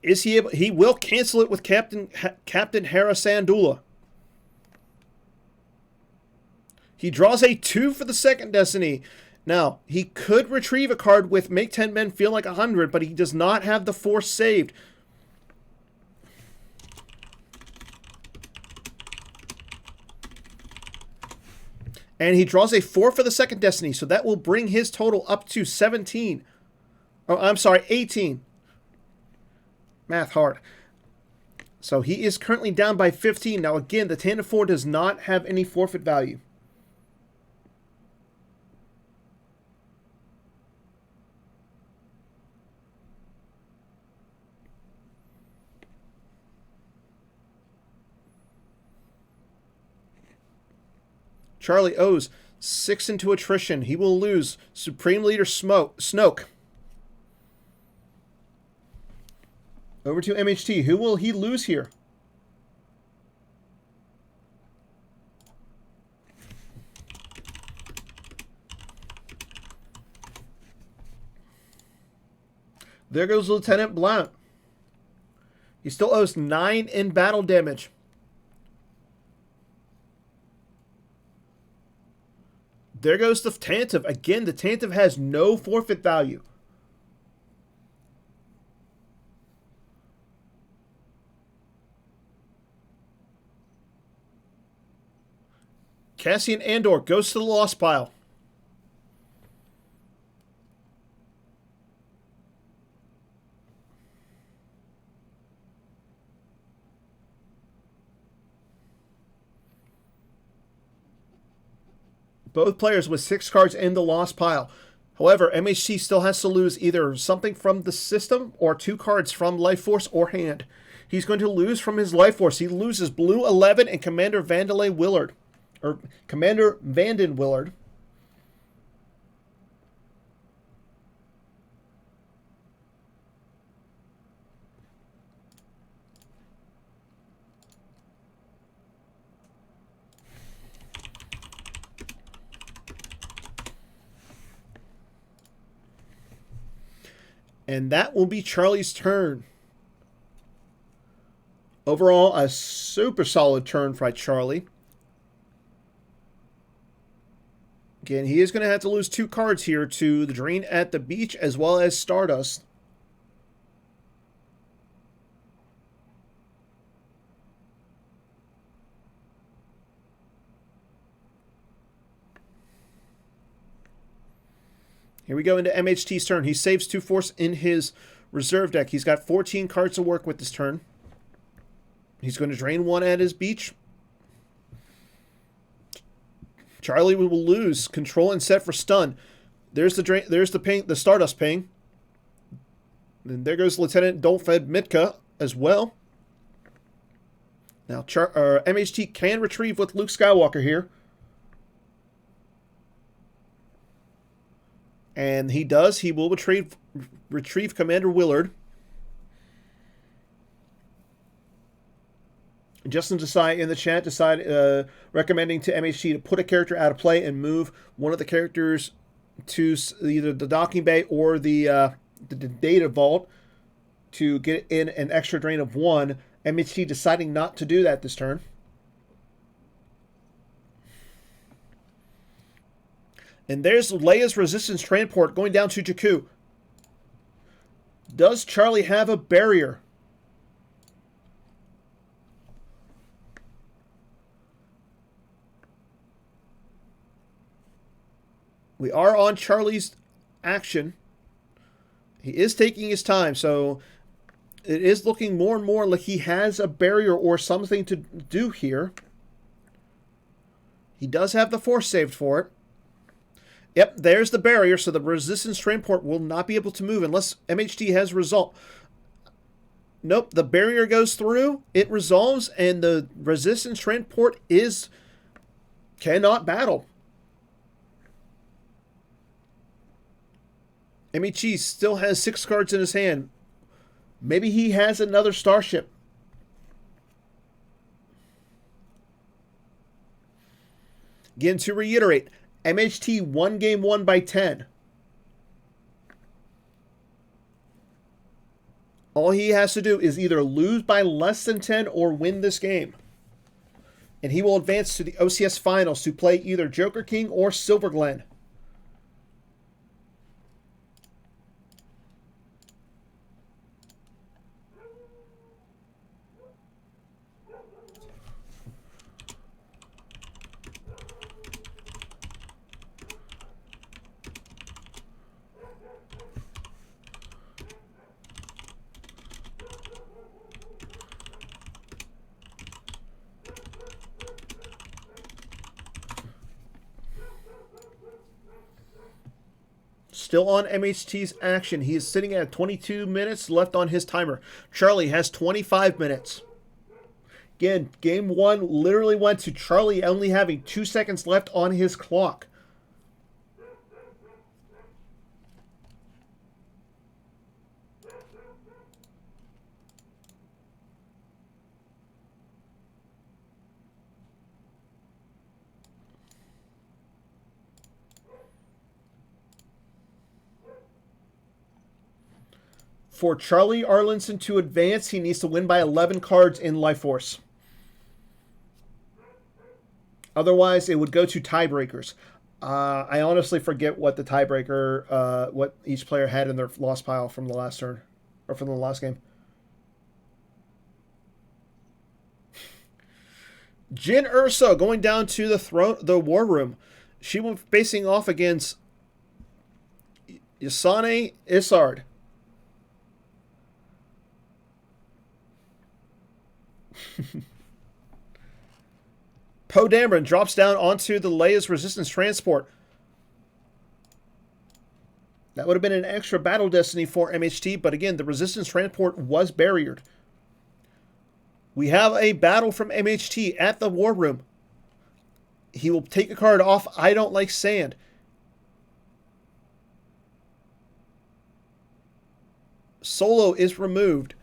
Is he able? He will cancel it with Captain Hera Syndulla. He draws a 2 for the second destiny. Now, he could retrieve a card with Make 10 Men Feel Like 100, but he does not have the force saved. And he draws a 4 for the second destiny, so that will bring his total up to 17. Oh, I'm sorry, 18. Math hard. So he is currently down by 15. Now again, the Tandem 4 does not have any forfeit value. Charlie owes 6 into attrition. He will lose Supreme Leader Snoke. Over to MHT. Who will he lose here? There goes Lieutenant Blount. He still owes 9 in battle damage. There goes the Tantive. Again, the Tantive has no forfeit value. Cassian Andor goes to the lost pile. Both players with 6 cards in the lost pile. However, MHT still has to lose either something from the system or 2 cards from Life Force or hand. He's going to lose from his Life Force. He loses Blue 11 and Commander Vandalay Willard. Or Commander Vanden Willard. And that will be Charlie's turn. Overall, a super solid turn for Charlie. Again, he is going to have to lose 2 cards here to the Drain at the Beach as well as Stardust. Here we go into MHT's turn. He saves 2 force in his reserve deck. He's got 14 cards to work with this turn. He's going to drain 1 at his beach. Charlie will lose control and set for stun. There's the Stardust ping. And there goes Lieutenant Dolfed Mitka as well. Now MHT can retrieve with Luke Skywalker here. And he does. He will retrieve Commander Willard. Justin Desai in the chat recommending to MHT to put a character out of play and move one of the characters to either the docking bay or the data vault to get in an extra drain of 1. MHT deciding not to do that this turn. And there's Leia's Resistance Transport going down to Jakku. Does Charlie have a barrier? We are on Charlie's action. He is taking his time, so it is looking more and more like he has a barrier or something to do here. He does have the force saved for it. Yep, there's the barrier, so the resistance transport will not be able to move unless MHT has result. Nope, the barrier goes through, it resolves, and the resistance transport cannot battle. MHT still has 6 cards in his hand. Maybe he has another starship. Again, to reiterate, MHT won game 1 by 10. All he has to do is either lose by less than 10 or win this game. And he will advance to the OCS finals to play either Joker King or Silver Glen. Still on MHT's action. He is sitting at 22 minutes left on his timer. Charlie has 25 minutes. Again, game 1 literally went to Charlie only having 2 seconds left on his clock. For Charlie Arlinson to advance, he needs to win by 11 cards in Life Force. Otherwise, it would go to tiebreakers. I honestly forget what the tiebreaker, what each player had in their loss pile from the last turn, or from the last game. Jin Urso going down to the war room. She will be facing off against Yasane Isard. Poe Dameron drops down onto the Leia's resistance transport. That would have been an extra battle destiny for MHT, but again, the resistance transport was barriered. We have a battle from MHT at the war room. He will take a card off I Don't Like Sand. Solo is removed.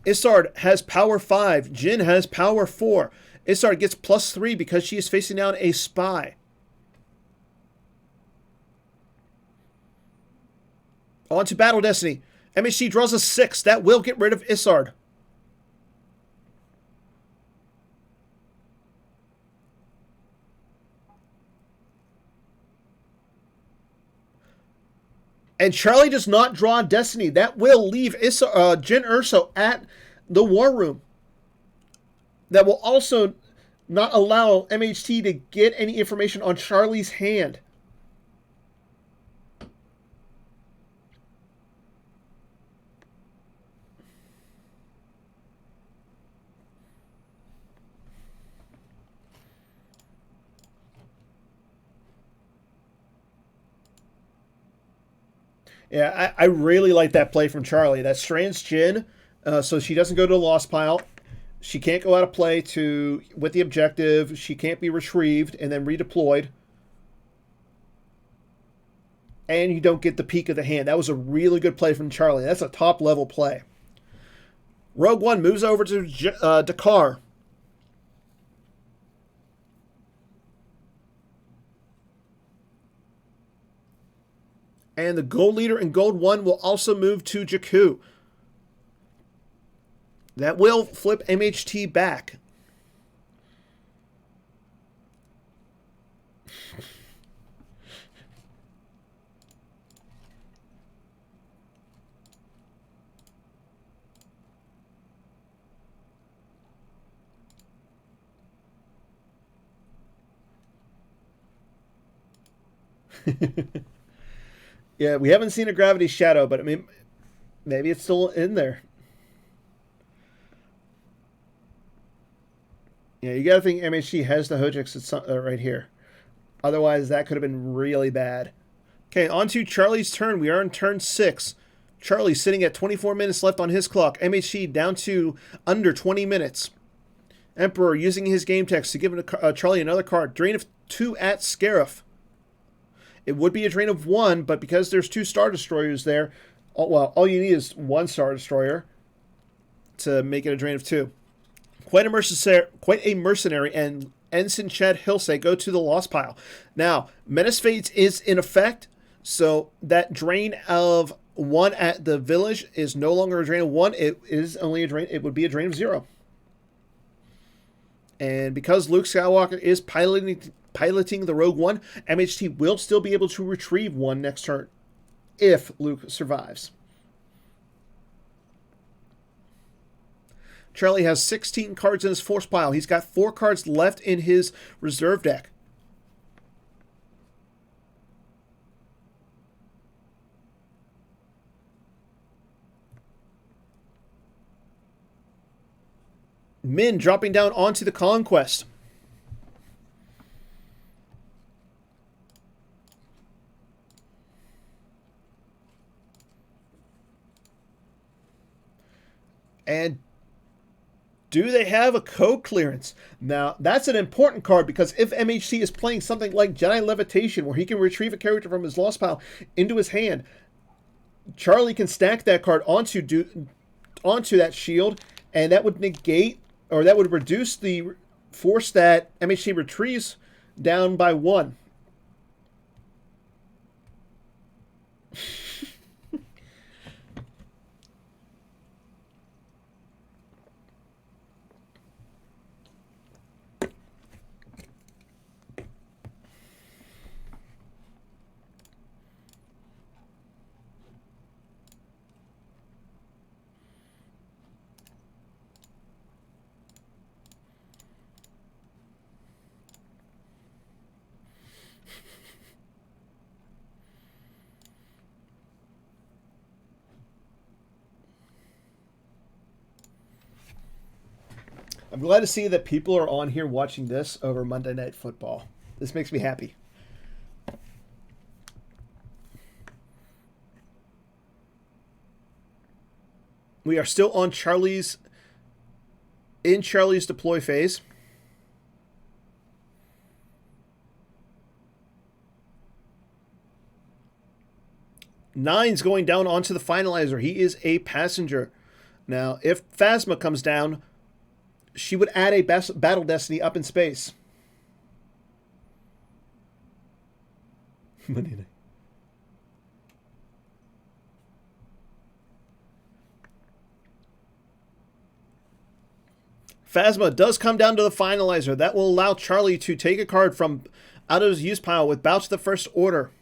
Isard has power 5. Jin has power 4. Isard gets +3 because she is facing down a spy. On to Battle Destiny. MHT draws a 6. That will get rid of Isard. And Charlie does not draw Destiny. That will leave Jin Urso at the war room. That will also not allow MHT to get any information on Charlie's hand. Yeah, I really like that play from Charlie. That strands Jin, so she doesn't go to the loss pile. She can't go out of play with the objective. She can't be retrieved and then redeployed. And you don't get the peak of the hand. That was a really good play from Charlie. That's a top-level play. Rogue One moves over to Dakar. And the gold leader in Gold 1 will also move to Jakku. That will flip MHT back. Yeah, we haven't seen a gravity shadow, but I mean, maybe it's still in there. Yeah, you got to think MHT has the Hojix right here. Otherwise, that could have been really bad. Okay, on to Charlie's turn. We are in turn 6. Charlie sitting at 24 minutes left on his clock. MHT down to under 20 minutes. Emperor using his game text to give Charlie another card. Drain of 2 at Scarif. It would be a drain of 1, but because there's 2 Star Destroyers there, all you need is 1 Star Destroyer to make it a drain of 2. Quite a mercenary, and Ensign Chad Hilsey go to the loss pile. Now, Menace Fates is in effect, so that drain of 1 at the village is no longer a drain of 1. It is only a drain. It would be a drain of 0. And because Luke Skywalker is piloting the Rogue One, MHT will still be able to retrieve 1 next turn if Luke survives. Charlie has 16 cards in his force pile. He's got 4 cards left in his reserve deck. Min dropping down onto the Conquest. And do they have a code clearance? Now, that's an important card because if MHC is playing something like Jedi Levitation, where he can retrieve a character from his lost pile into his hand, Charlie can stack that card onto that shield, and that would negate, or that would reduce the force that MHC retrieves down by 1. I'm glad to see that people are on here watching this over Monday Night Football. This makes me happy. We are still on Charlie's deploy phase. Nine's going down onto the finalizer. He is a passenger. Now, if Phasma comes down, she would add a Battle Destiny up in space. Phasma does come down to the finalizer. That will allow Charlie to take a card from out of his use pile with Bow to the First Order.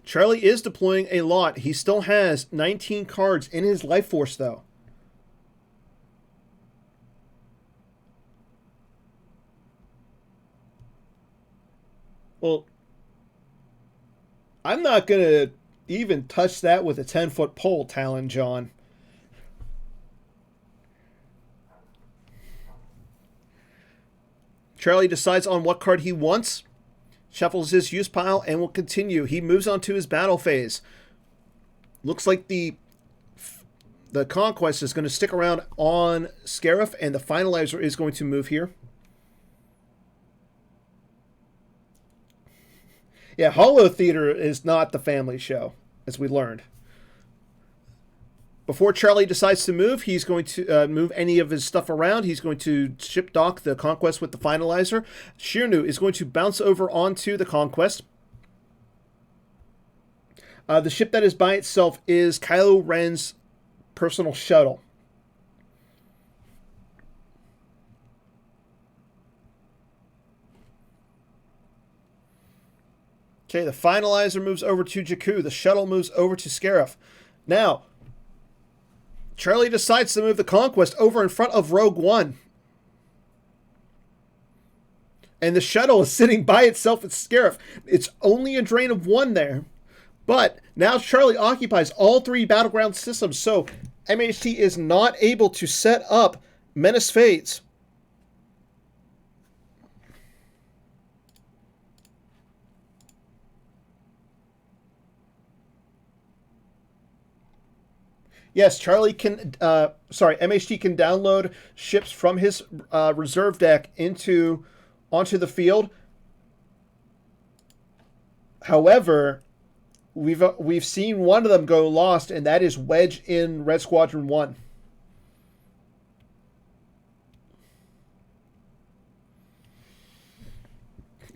Charlie is deploying a lot. He still has 19 cards in his life force, though. Well, I'm not going to even touch that with a 10-foot pole, Talon John. Charlie decides on what card he wants, shuffles his use pile, and will continue. He moves on to his battle phase. Looks like the Conquest is going to stick around on Scarif, and the Finalizer is going to move here. Yeah, Holo Theater is not the family show, as we learned. Before Charlie decides to move, he's going to move any of his stuff around. He's going to ship dock the Conquest with the Finalizer. Shirnu is going to bounce over onto the Conquest. The ship that is by itself is Kylo Ren's personal shuttle. Okay, the Finalizer moves over to Jakku. The shuttle moves over to Scarif. Now, Charlie decides to move the Conquest over in front of Rogue One. And the shuttle is sitting by itself with Scarif. It's only a drain of 1 there. But now Charlie occupies all 3 battleground systems, so MHT is not able to set up Menace Fades. Yes, MHT can download ships from his reserve deck onto the field. However, we've seen one of them go lost, and that is Wedge in Red Squadron 1.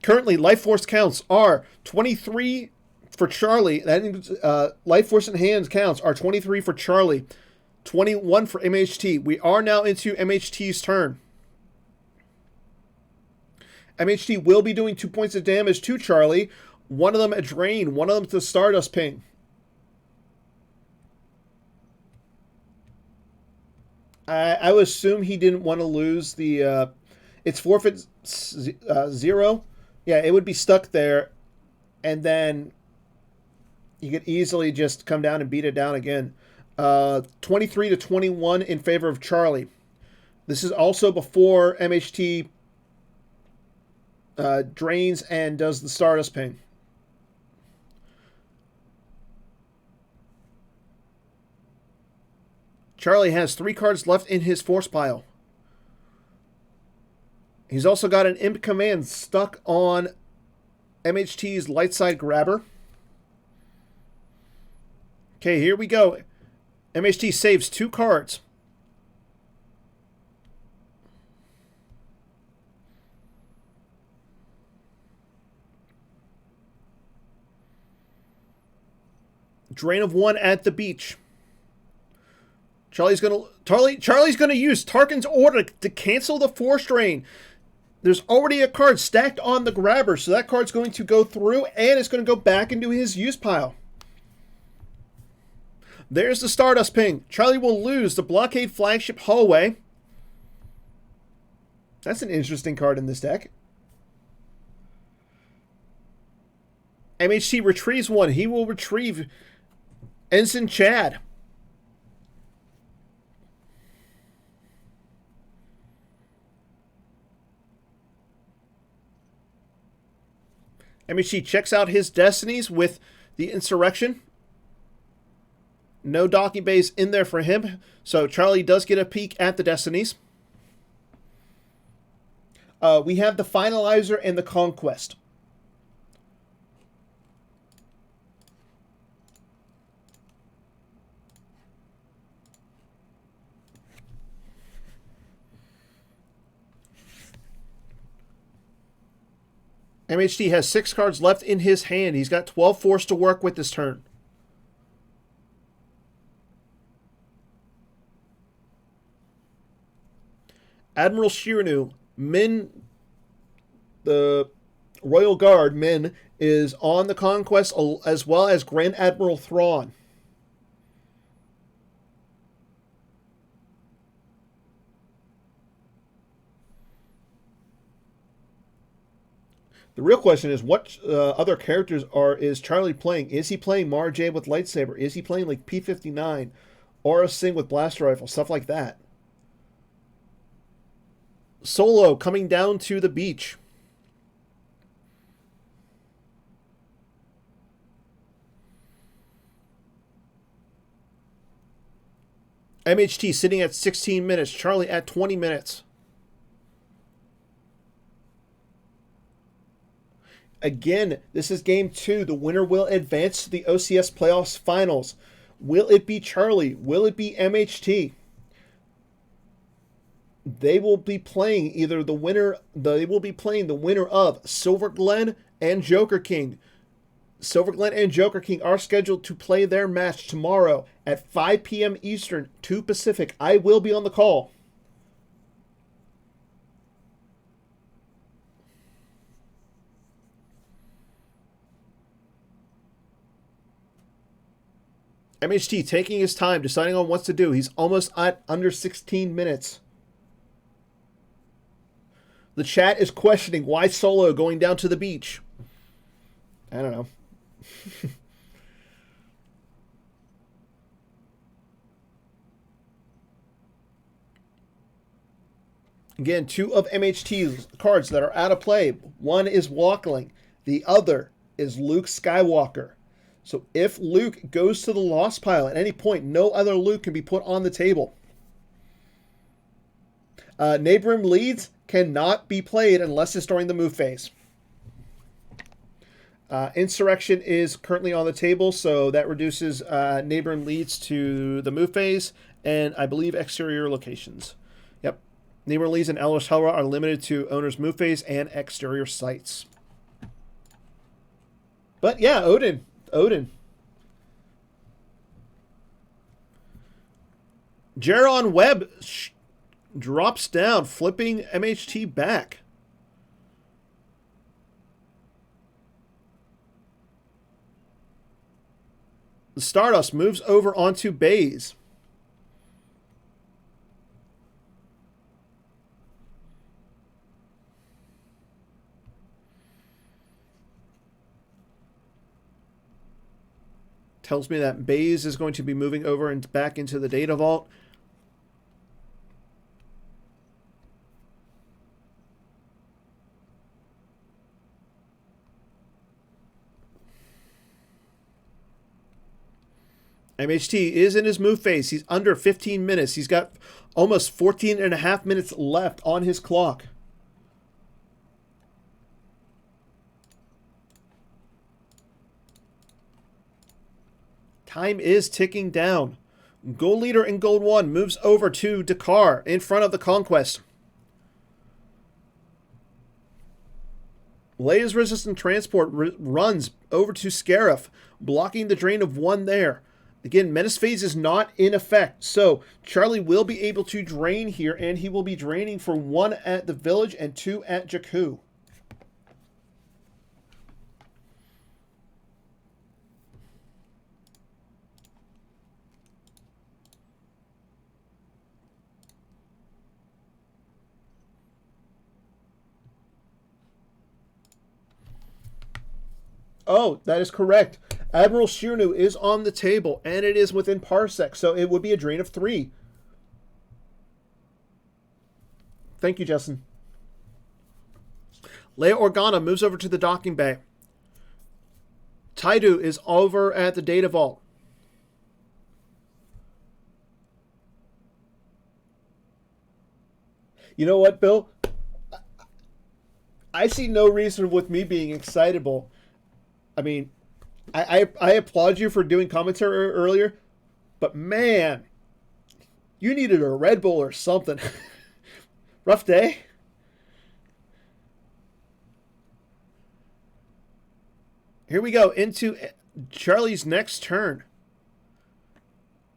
Currently, Life Force counts are 23 for Charlie. That means Life Force in hand counts are 23 for Charlie, 21 for MHT. We are now into MHT's turn. MHT will be doing 2 points of damage to Charlie. One of them a drain, one of them to Stardust Ping. I would assume he didn't want to lose the... it's forfeit 0. Yeah, it would be stuck there. And then you could easily just come down and beat it down again. 23 to 21 in favor of Charlie. This is also before MHT drains and does the Stardust Ping. Charlie has 3 cards left in his force pile. He's also got an Imp Command stuck on MHT's light side grabber. Okay, here we go. MHT saves 2 cards. Drain of 1 at the beach. Charlie's gonna use Tarkin's order to cancel the force drain. There's already a card stacked on the grabber, so that card's going to go through and it's going to go back into his use pile. There's the Stardust Ping. Charlie will lose the Blockade Flagship Hallway. That's an interesting card in this deck. MHT retrieves 1. He will retrieve Ensign Chad. MHT checks out his destinies with the Insurrection. No docking bays in there for him, so Charlie does get a peek at the destinies. We have the Finalizer and the Conquest. MHT has 6 cards left in his hand. He's got 12 force to work with this turn. Admiral Shiranu, Min, the Royal Guard, Min, is on the Conquest, as well as Grand Admiral Thrawn. The real question is, what other characters is Charlie playing? Is he playing Mara Jade with lightsaber? Is he playing like P-59? Aura Singh with blaster rifle? Stuff like that. Solo coming down to the beach. MHT sitting at 16 minutes. Charlie at 20 minutes. Again, this is game 2. The winner will advance to the OCS Playoffs Finals. Will it be Charlie? Will it be MHT? They will be playing either the winner. They will be playing the winner of Silver Glen and Joker King. Silver Glen and Joker King are scheduled to play their match tomorrow at 5 p.m. Eastern, 2 Pacific. I will be on the call. MHT taking his time, deciding on what to do. He's almost at under 16 minutes. The chat is questioning why solo going down to the beach. I don't know. Again, 2 of MHT's cards that are out of play. One is Walkling. The other is Luke Skywalker. So if Luke goes to the lost pile at any point, no other Luke can be put on the table. Neighboring leads cannot be played unless it's during the move phase. Insurrection is currently on the table, so that reduces neighboring leads to the move phase, and I believe exterior locations. Yep. Neighboring leads and Elder's Helra are limited to owner's move phase and exterior sites. But yeah, Odin. Jaron Webb drops down, flipping MHT back. The Stardust moves over onto Baze. Tells me that Baze is going to be moving over and back into the data vault. MHT is in his move phase. He's under 15 minutes. He's got almost 14 and a half minutes left on his clock. Time is ticking down. Gold leader in Gold 1 moves over to Dakar in front of the Conquest. Leia's resistant transport runs over to Scarif, blocking the drain of 1 there. Again, Menace phase is not in effect, so Charlie will be able to drain here, and he will be draining for 1 at the village and 2 at Jakku. Oh, that is correct. Admiral Shirnu is on the table, and it is within parsec, so it would be a drain of 3. Thank you, Justin. Leia Organa moves over to the docking bay. Taidu is over at the data vault. You know what, Bill? I see no reason with me being excitable. I mean, I applaud you for doing commentary earlier, but man, you needed a Red Bull or something. Rough day? Here we go into Charlie's next turn.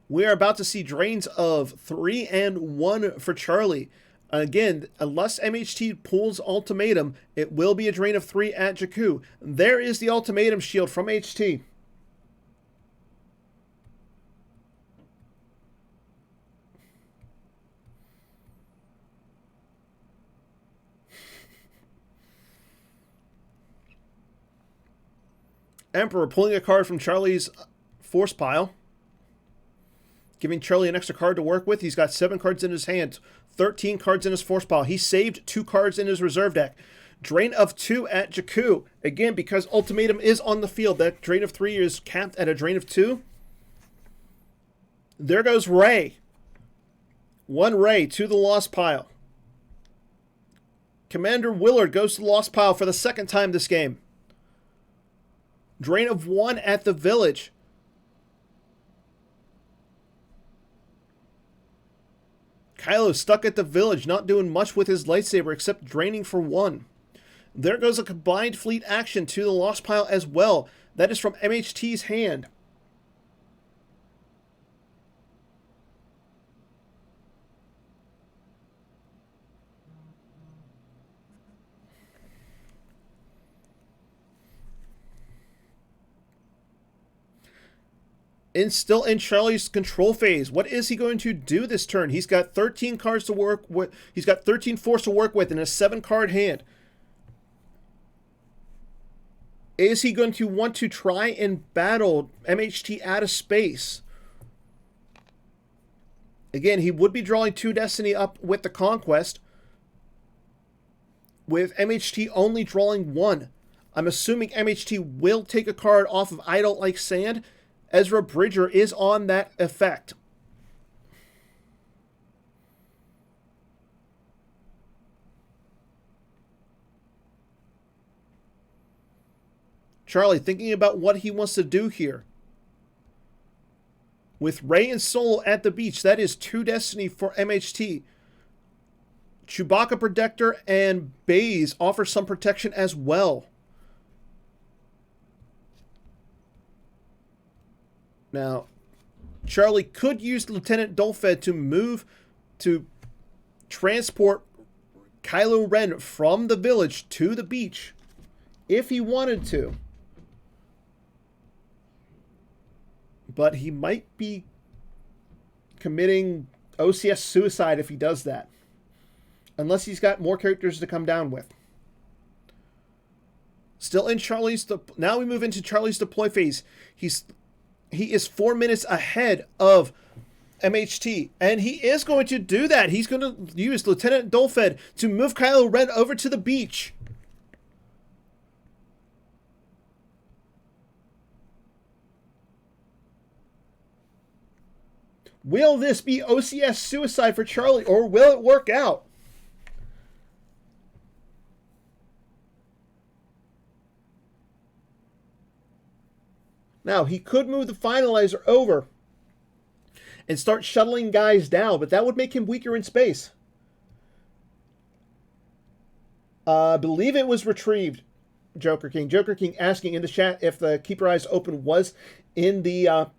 We are about to see drains of 3 and 1 for Charlie. Again, unless MHT pulls ultimatum, it will be a drain of 3 at Jakku. There is the ultimatum shield from HT. Emperor pulling a card from Charlie's force pile, giving Charlie an extra card to work with. He's got 7 cards in his hand, 13 cards in his force pile. He saved 2 cards in his reserve deck. Drain of 2 at Jakku. Again, because ultimatum is on the field, that drain of 3 is capped at a drain of 2. There goes Rey. 1 Rey to the lost pile. Commander Willard goes to the lost pile for the 2nd time this game. Drain of 1 at the village. Kylo stuck at the village, not doing much with his lightsaber except draining for 1. There goes a combined fleet action to the lost pile as well. That is from MHT's hand. Still in Charlie's control phase. What is he going to do this turn? He's got 13 cards to work with. He's got 13 force to work with in a 7-card hand. Is he going to want to try and battle MHT out of space? Again, he would be drawing 2 Destiny up with the Conquest, with MHT only drawing 1. I'm assuming MHT will take a card off of I Don't Like Sand. Ezra Bridger is on that effect. Charlie thinking about what he wants to do here. With Ray and Solo at the beach, that is 2 Destiny for MHT. Chewbacca Protector and Baze offer some protection as well. Now, Charlie could use Lieutenant Dolfed to move to transport Kylo Ren from the village to the beach if he wanted to. But he might be committing OCS suicide if he does that. Unless he's got more characters to come down with. Still in Charlie's... Now we move into Charlie's deploy phase. He is 4 minutes ahead of MHT. And he is going to do that. He's going to use Lieutenant Dolfed to move Kylo Ren over to the beach. Will this be OCS suicide for Charlie, or will it work out? Now, he could move the finalizer over and start shuttling guys down, but that would make him weaker in space. I believe it was retrieved, Joker King. Joker King asking in the chat if the Keep Your Eyes Open was in the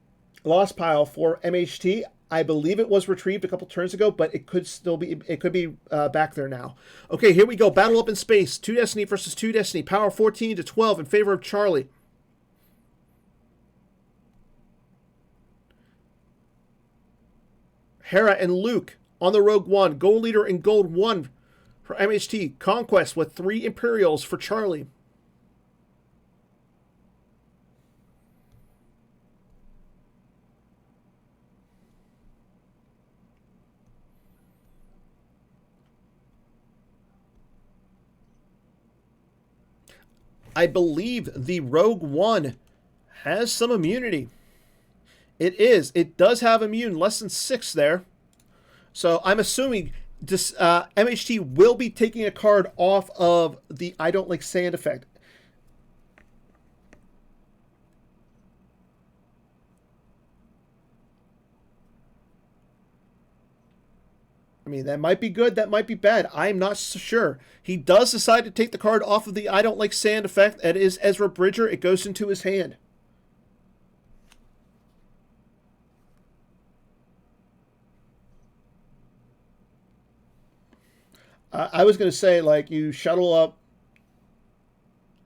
lost pile for MHT. I believe it was retrieved a couple turns ago, but it could still be. It could be back there now. Okay, here we go. Battle up in space. 2 Destiny versus 2 Destiny. Power 14 to 12 in favor of Charlie. Hera and Luke on the Rogue One. Gold Leader and Gold 1 for MHT. Conquest with 3 Imperials for Charlie. I believe the Rogue One has some immunity. It is. It does have immune. Less than 6 there. So I'm assuming this, MHT will be taking a card off of the I Don't Like Sand effect. I mean, that might be good, that might be bad. I'm not so sure. He does decide to take the card off of the I Don't Like Sand effect. That is Ezra Bridger. It goes into his hand. I was going to say, like, you shuttle up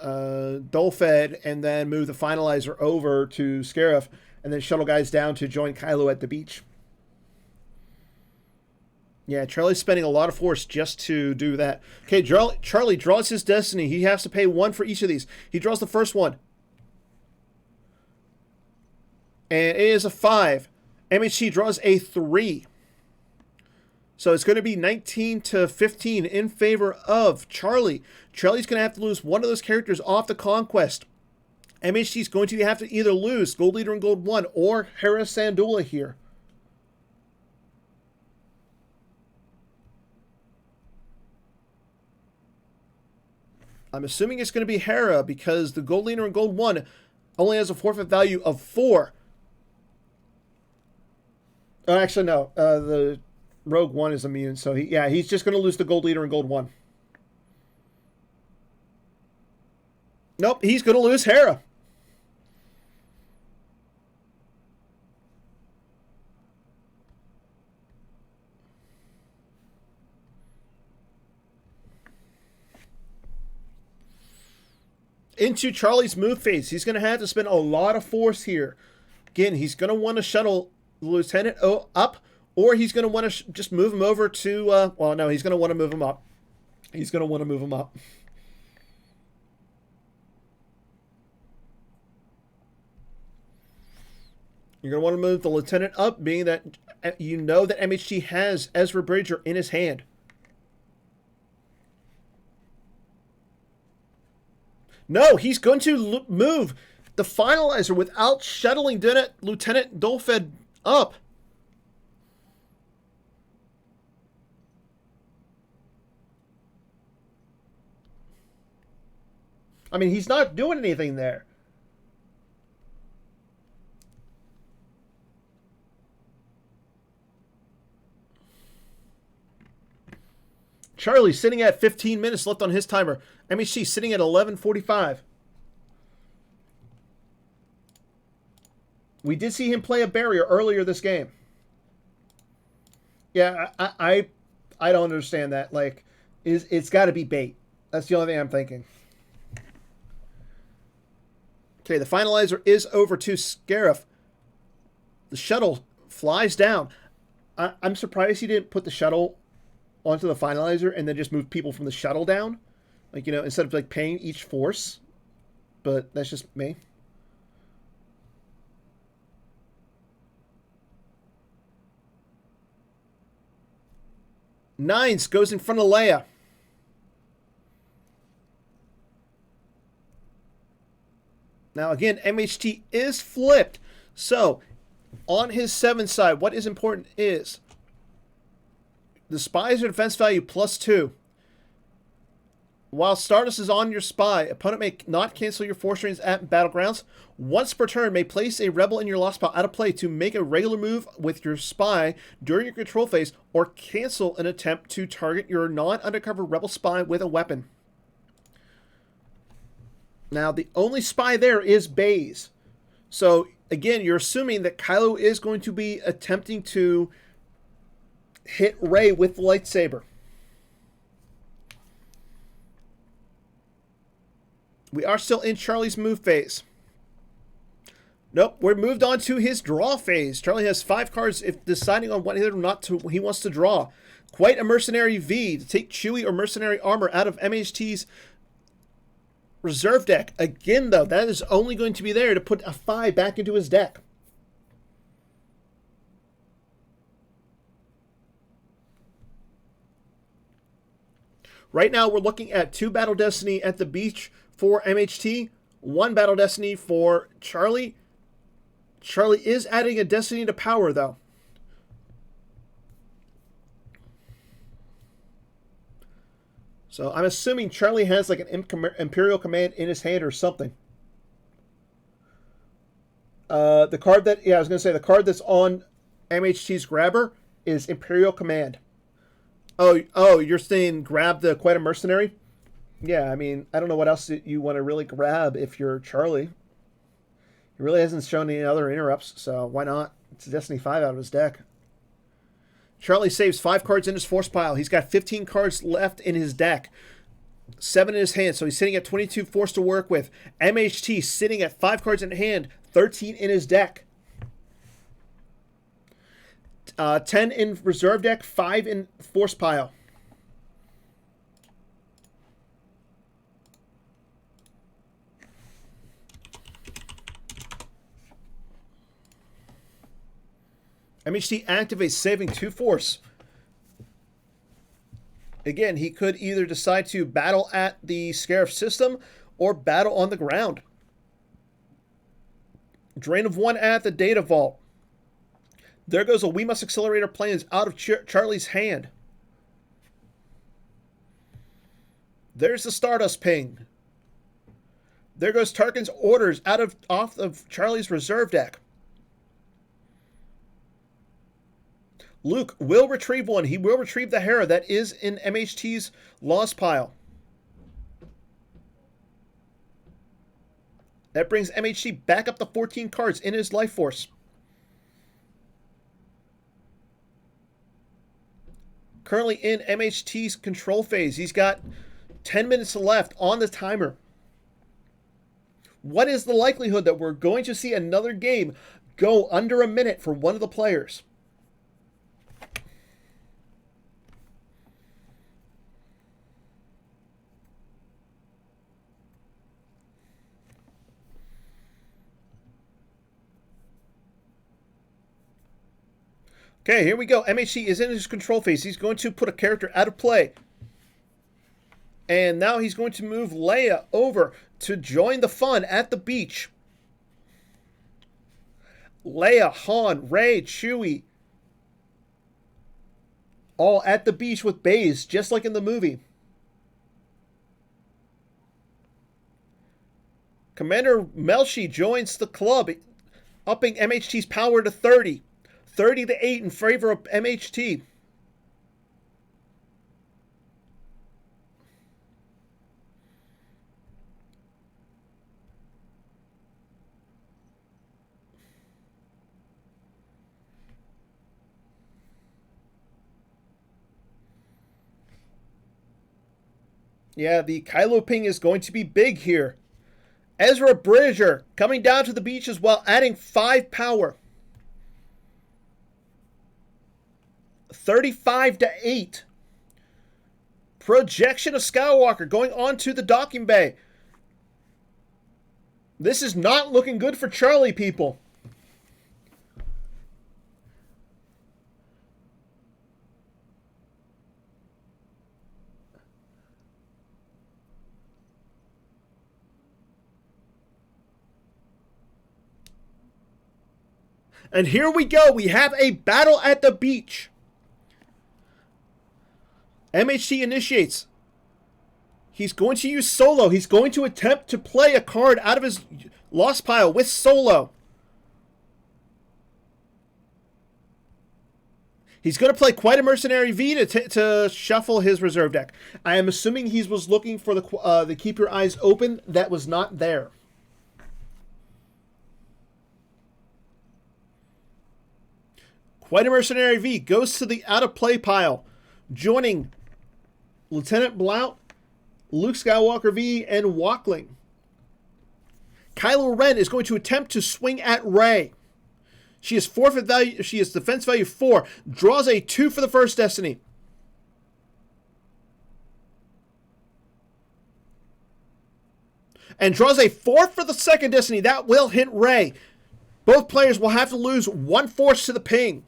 Dolfed and then move the finalizer over to Scarif and then shuttle guys down to join Kylo at the beach. Yeah, Charlie's spending a lot of force just to do that. Okay, Charlie draws his destiny. He has to pay 1 for each of these. He draws the first one. And it is a 5. MHT draws a 3. So it's going to be 19 to 15 in favor of Charlie. Charlie's going to have to lose one of those characters off the Conquest. MHT's going to have to either lose Gold Leader and Gold 1 or Hera Syndulla here. I'm assuming it's going to be Hera because the Gold Leader and Gold 1 only has a forfeit value of 4. Actually, no. The Rogue One is immune, so he's just going to lose the Gold Leader and Gold 1. Nope, he's going to lose Hera. Into Charlie's move phase. He's going to have to spend a lot of force here Again, he's going to want to shuttle Lieutenant up, or he's going to want to just move him over to... well, no, he's going to want to move him up. He's going to want to move him up. You're going to want to move the Lieutenant up, being that you know that MHT has Ezra Bridger in his hand. No, he's going to move the finalizer without shuttling Lieutenant Dolfed up. I mean, he's not doing anything there. Charlie sitting at 15 minutes left on his timer. MHT sitting at 11:45. We did see him play a barrier earlier this game. Yeah, I don't understand that. Like, it's got to be bait. That's the only thing I'm thinking. Okay, the finalizer is over to Scarif. The shuttle flies down. I'm surprised he didn't put the shuttle onto the finalizer and then just move people from the shuttle down. Like, you know, instead of like paying each force. But that's just me. Nines goes in front of Leia. Now again, MHT is flipped. So on his 7 side, what is important is the spies are defense value +2. While Stardust is on your spy, opponent may not cancel your force trains at battlegrounds. Once per turn, may place a rebel in your lost pile out of play to make a regular move with your spy during your control phase, or cancel an attempt to target your non-undercover rebel spy with a weapon. Now, the only spy there is Baze. So, again, you're assuming that Kylo is going to be attempting to hit Rey with the lightsaber. We are still in Charlie's move phase. Nope, we're moved on to his draw phase. Charlie has 5 cards if deciding on what or not he wants to draw. Quite a Mercenary V to take Chewie or Mercenary Armor out of MHT's reserve deck. Again, though, that is only going to be there to put a 5 back into his deck. Right now, we're looking at 2 Battle Destiny at the beach for MHT, 1 Battle Destiny for Charlie. Charlie is adding a Destiny to power, though. So I'm assuming Charlie has like an Imperial Command in his hand or something. The card that, I was going to say, the card that's on MHT's grabber is Imperial Command. Oh, you're saying grab the Quite a Mercenary? Yeah, I mean, I don't know what else you want to really grab if you're Charlie. He really hasn't shown any other interrupts, so why not? It's a Destiny 5 out of his deck. Charlie saves 5 cards in his force pile. He's got 15 cards left in his deck. 7 in his hand, so he's sitting at 22 force to work with. MHT sitting at 5 cards in hand, 13 in his deck. 10 in reserve deck, 5 in force pile. MHT activates, saving 2 force. Again, he could either decide to battle at the Scarif system or battle on the ground. Drain of 1 at the data vault. There goes a We Must Accelerator plans out of Charlie's hand. There's the Stardust ping. There goes Tarkin's orders off of Charlie's reserve deck. Luke will retrieve 1. He will retrieve the Hera that is in MHT's lost pile. That brings MHT back up to 14 cards in his life force. Currently in MHT's control phase. He's got 10 minutes left on the timer. What is the likelihood that we're going to see another game go under a minute for one of the players. Okay, here we go. MHT is in his control phase. He's going to put a character out of play. And now he's going to move Leia over to join the fun at the beach. Leia, Han, Rey, Chewie, all at the beach with bays, just like in the movie. Commander Melshi joins the club, upping MHT's power to 30. 30 to 8 in favor of MHT. Yeah, the Kylo ping is going to be big here. Ezra Bridger coming down to the beach as well, adding 5 power. 35 to 8. Projection of Skywalker going on to the docking bay. This is not looking good for Charlie, people. And here we go. We have a battle at the beach. MHT initiates. He's going to use Solo. He's going to attempt to play a card out of his lost pile with Solo. He's going to play quite a Mercenary V to shuffle his reserve deck. I am assuming he was looking for the Keep Your Eyes Open. That was not there. Quite a Mercenary V goes to the out-of-play pile, joining Lieutenant Blount, Luke Skywalker V, and Walkling. Kylo Ren is going to attempt to swing at Rey. She is forfeit value. She is defense value 4. Draws a 2 for the first Destiny. And draws a 4 for the second Destiny. That will hit Rey. Both players will have to lose 1 force to the ping.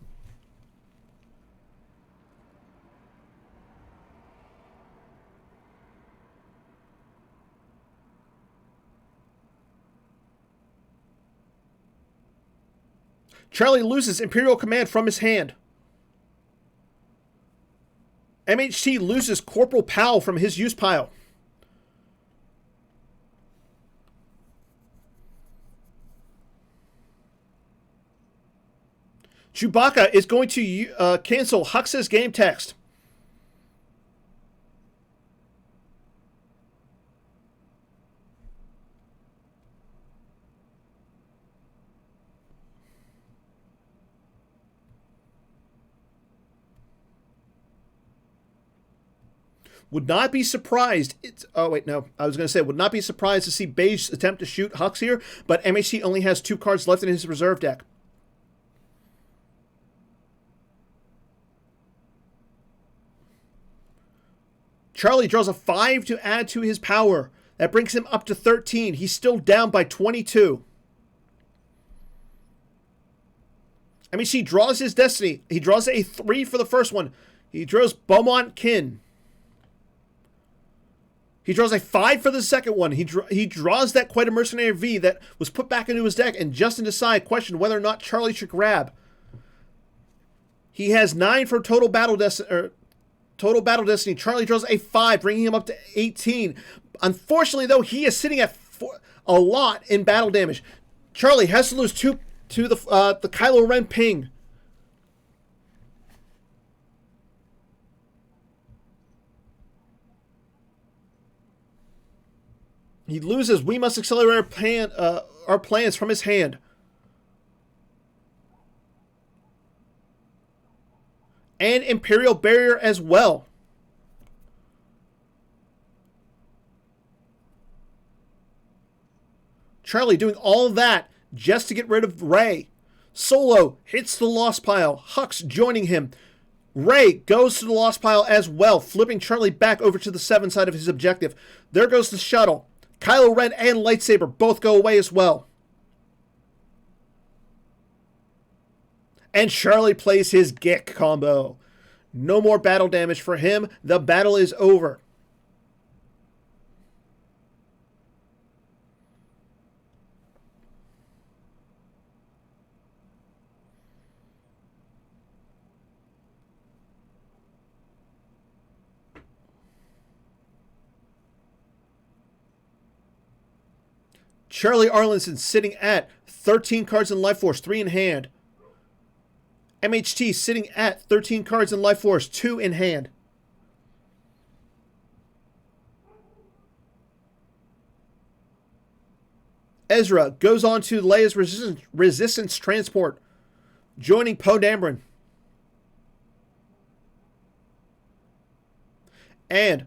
Charlie loses Imperial Command from his hand. MHT loses Corporal Powell from his use pile. Chewbacca is going to cancel Hux's game text. Would not be surprised. Oh, wait, no. I was going to say, would not be surprised to see Beige attempt to shoot Hux here, but MHT only has 2 cards left in his reserve deck. Charlie draws a 5 to add to his power. That brings him up to 13. He's still down by 22. MHT draws his Destiny. He draws a 3 for the first one. He draws Beaumont Kin. He draws a 5 for the second one. He draws that Quite a Mercenary V that was put back into his deck, and Justin Desai questioned whether or not Charlie should grab. He has 9 for Total Battle Destiny. Charlie draws a 5, bringing him up to 18. Unfortunately, though, he is sitting at a lot in battle damage. Charlie has to lose 2 to the Kylo Ren ping. He loses We Must Accelerate our plans from his hand. And Imperial Barrier as well. Charlie doing all of that just to get rid of Rey. Solo hits the lost pile. Hux joining him. Ray goes to the lost pile as well, flipping Charlie back over to the 7 side of his objective. There goes the shuttle. Kylo Ren and Lightsaber both go away as well. And Charlie plays his Gick combo. No more battle damage for him. The battle is over. Charlie Arlinson sitting at 13 cards in Life Force, 3 in hand. MHT sitting at 13 cards in Life Force, 2 in hand. Ezra goes on to Leia's resistance transport, joining Poe Dameron. And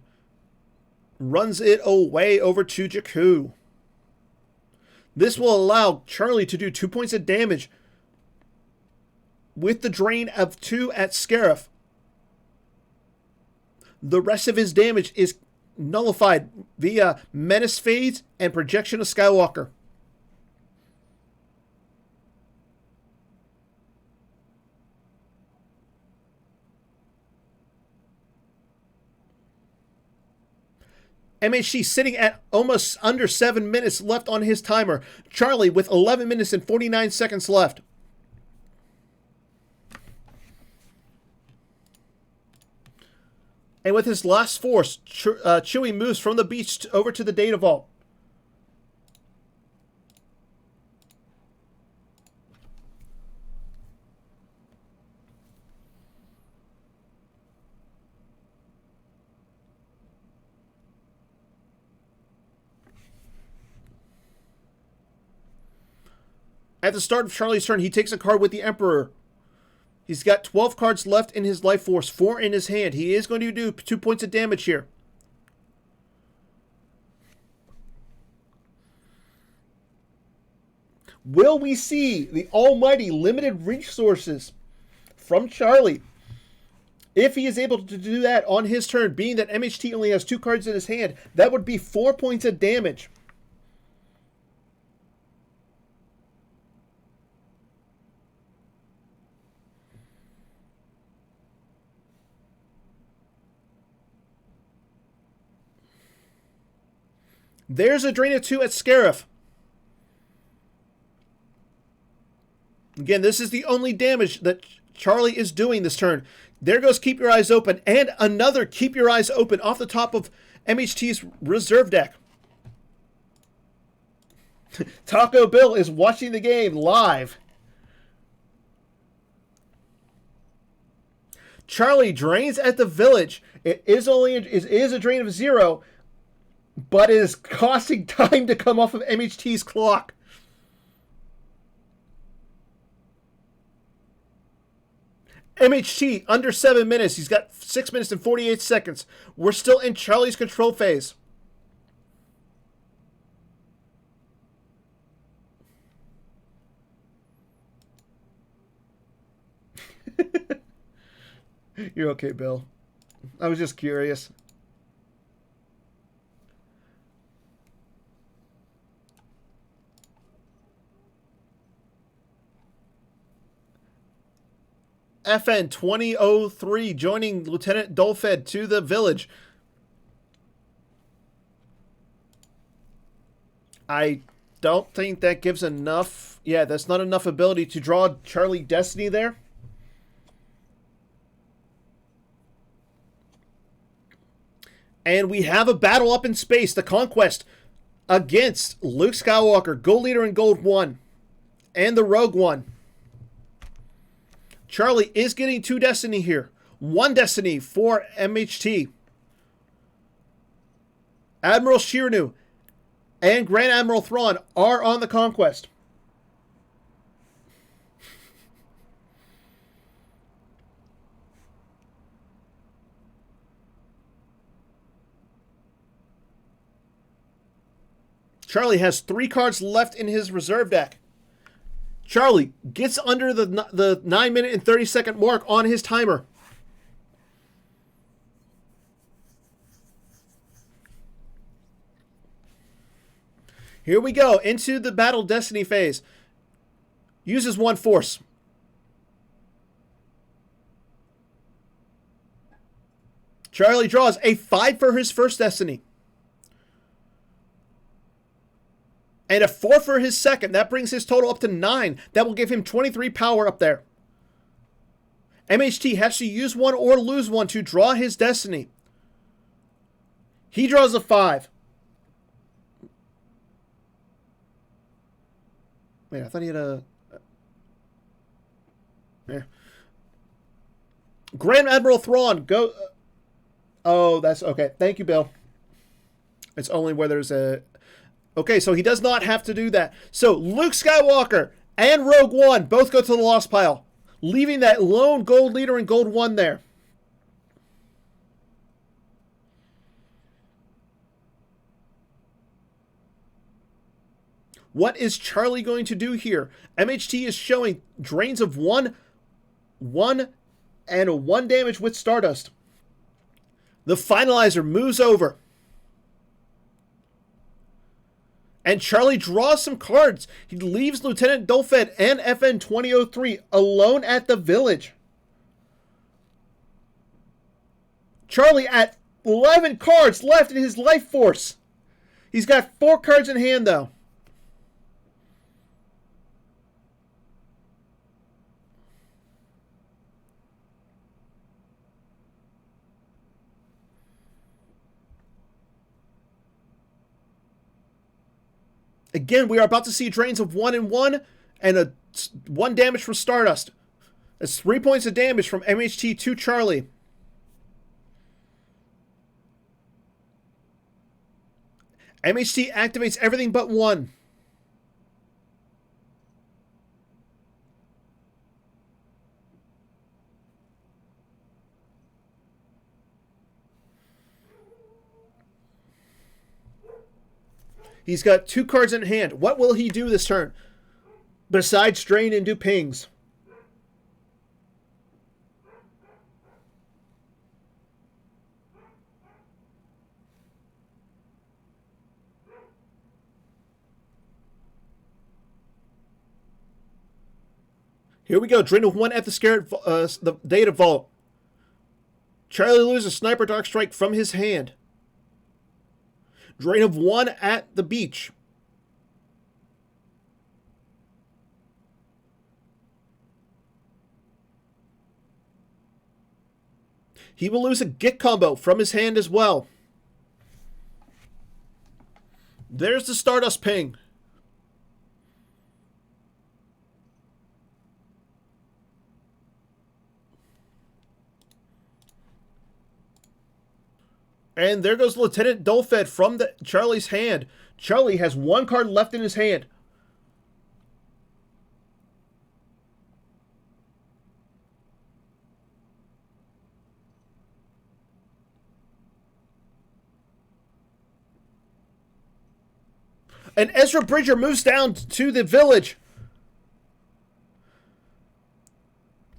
runs it away over to Jakku. This will allow Charlie to do 2 points of damage with the drain of 2 at Scarif. The rest of his damage is nullified via Menace Fades and Projection of Skywalker. MHT sitting at almost under 7 minutes left on his timer. Charlie with 11 minutes and 49 seconds left. And with his last force, Chewie moves from the beach over to the data vault. At the start of Charlie's turn, he takes a card with the Emperor. He's got 12 cards left in his Life Force, 4 in his hand. He is going to do 2 points of damage here. Will we see the almighty limited resources from Charlie? If he is able to do that on his turn, being that MHT only has 2 cards in his hand, that would be 4 points of damage. There's a drain of 2 at Scarif. Again, this is the only damage that Charlie is doing this turn. There goes Keep Your Eyes Open, and another Keep Your Eyes Open off the top of MHT's reserve deck. Taco Bill is watching the game live. Charlie drains at the village. It is a drain of 0, but it is costing time to come off of MHT's clock. MHT under 7 minutes. He's got 6 minutes and 48 seconds. We're still in Charlie's control phase. You're okay, Bill. I was just curious. FN 2003 joining Lieutenant Dolfed to the village. I don't think that gives enough. Yeah, that's not enough ability to draw Charlie Destiny there. And we have a battle up in space. The Conquest against Luke Skywalker, Gold Leader in Gold 1, and the Rogue One. Charlie is getting 2 Destiny here. 1 Destiny for MHT. Admiral Shiranu and Grand Admiral Thrawn are on the Conquest. Charlie has 3 cards left in his reserve deck. Charlie gets under the 9-minute and 30-second mark on his timer. Here we go into the Battle Destiny phase. Uses one force. Charlie draws a 5 for his first Destiny. And a 4 for his second. That brings his total up to 9. That will give him 23 power up there. MHT has to use one or lose one to draw his Destiny. He draws a 5. Wait, I thought he had a... Yeah. Grand Admiral Thrawn, go... Oh, that's... Okay, thank you, Bill. It's only where there's a... Okay, so he does not have to do that. So, Luke Skywalker and Rogue One both go to the lost pile, leaving that lone gold leader in gold 1 there. What is Charlie going to do here? MHT is showing drains of 1, and a 1 damage with Stardust. The Finalizer moves over. And Charlie draws some cards. He leaves Lieutenant Dolfed and FN 2003 alone at the village. Charlie at 11 cards left in his life force. He's got 4 cards in hand, though. Again, we are about to see drains of 1 and 1 and a 1 damage from Stardust. That's 3 points of damage from MHT to Charlie. MHT activates everything but 1. He's got 2 cards in hand. What will he do this turn? Besides drain and do pings. Here we go. Drain of 1 at the the Data Vault. Charlie loses Sniper Dark Strike from his hand. Drain of 1 at the beach. He will lose a Git combo from his hand as well. There's the Stardust ping. And there goes Lieutenant Dolfed from Charlie's hand. Charlie has 1 card left in his hand. And Ezra Bridger moves down to the village.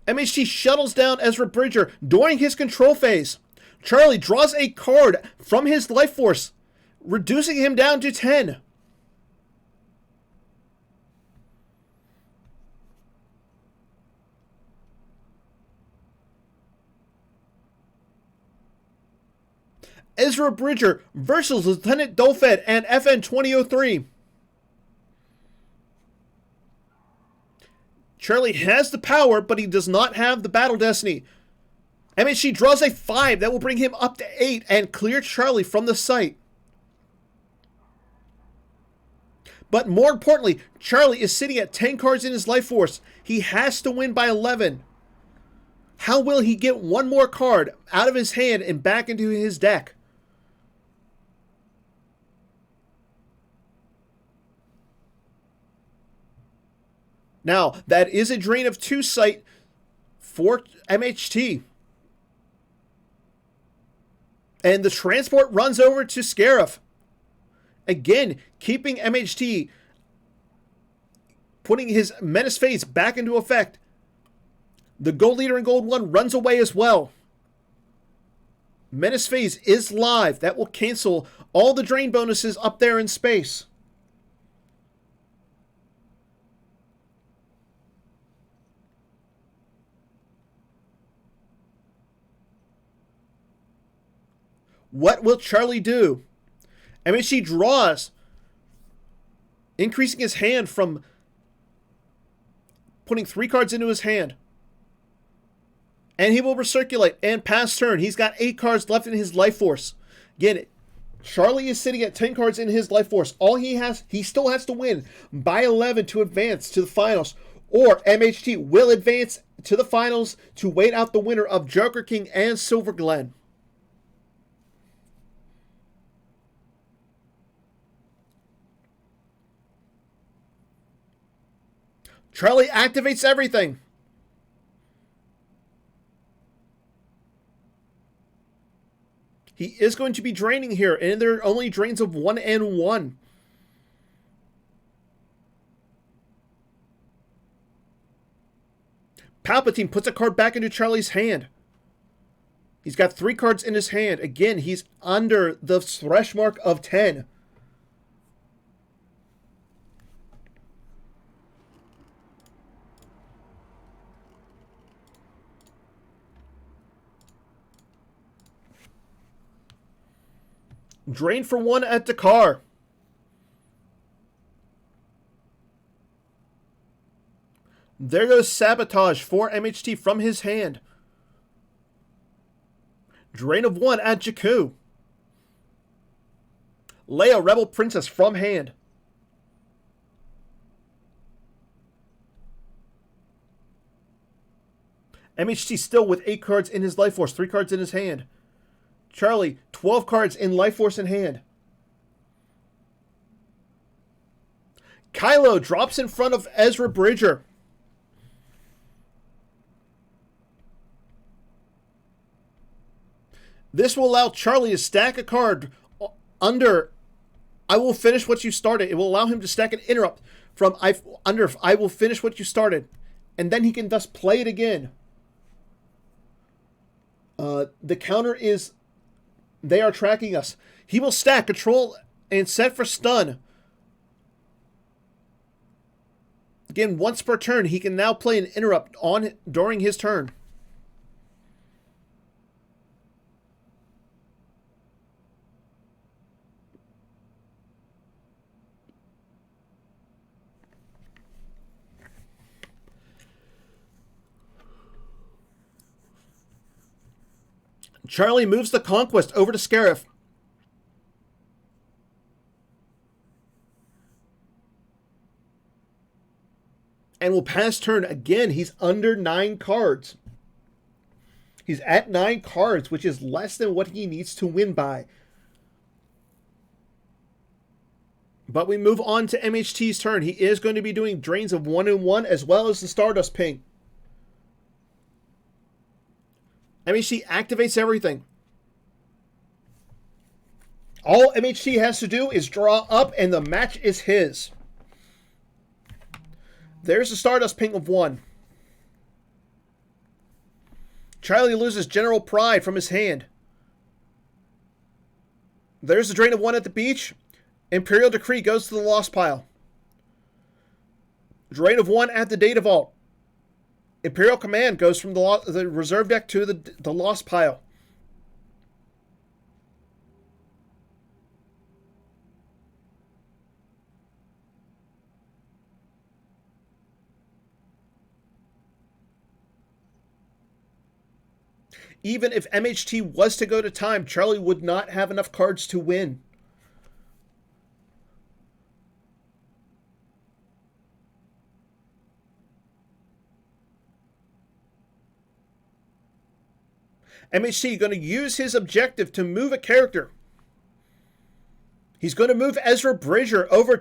MHT shuttles down Ezra Bridger during his control phase. Charlie draws a card from his life force, reducing him down to 10. Ezra Bridger versus Lieutenant Dolfed and FN 2003. Charlie has the power, but he does not have the Battle Destiny. MHT draws a 5. That will bring him up to 8 and clear Charlie from the site. But more importantly, Charlie is sitting at 10 cards in his life force. He has to win by 11. How will he get 1 more card out of his hand and back into his deck? Now, that is a drain of 2 site for MHT. And the transport runs over to Scarif. Again, keeping MHT putting his Menace phase back into effect. The gold leader in Gold 1 runs away as well. Menace phase is live. That will cancel all the drain bonuses up there in space. What will Charlie do? MHT draws, increasing his hand from putting 3 cards into his hand. And he will recirculate and pass turn. He's got 8 cards left in his life force. Again, Charlie is sitting at 10 cards in his life force. All he still has to win by 11 to advance to the finals. Or MHT will advance to the finals to wait out the winner of Joker King and Silver Glen. Charlie activates everything. He is going to be draining here, and there are only drains of 1 and 1. Palpatine puts a card back into Charlie's hand. He's got 3 cards in his hand. Again, he's under the thresh mark of 10. Drain for 1 at Dakar. There goes Sabotage for MHT from his hand. Drain of 1 at Jakku. Leia Rebel Princess from hand. MHT still with 8 cards in his life force, 3 cards in his hand. Charlie, 12 cards in life force in hand. Kylo drops in front of Ezra Bridger. This will allow Charlie to stack a card under I will finish what you started. It will allow him to stack an interrupt from I will finish what you started. And then he can thus play it again. The counter is they are tracking us. He will stack, control, and set for stun. Again, once per turn, he can now play an interrupt during his turn. Charlie moves the Conquest over to Scarif. And will pass turn again. He's under 9 cards. He's at 9 cards, which is less than what he needs to win by. But we move on to MHT's turn. He is going to be doing drains of 1 and 1 as well as the Stardust Ping. MHT activates everything. All MHT has to do is draw up and the match is his. There's the Stardust Ping of 1. Charlie loses General Pride from his hand. There's the drain of 1 at the beach. Imperial Decree goes to the Lost Pile. Drain of 1 at the Data Vault. Imperial Command goes from the reserve deck to the Lost Pile. Even if MHT was to go to time, Charlie would not have enough cards to win. MHT going to use his objective to move a character. He's going to move Ezra Bridger over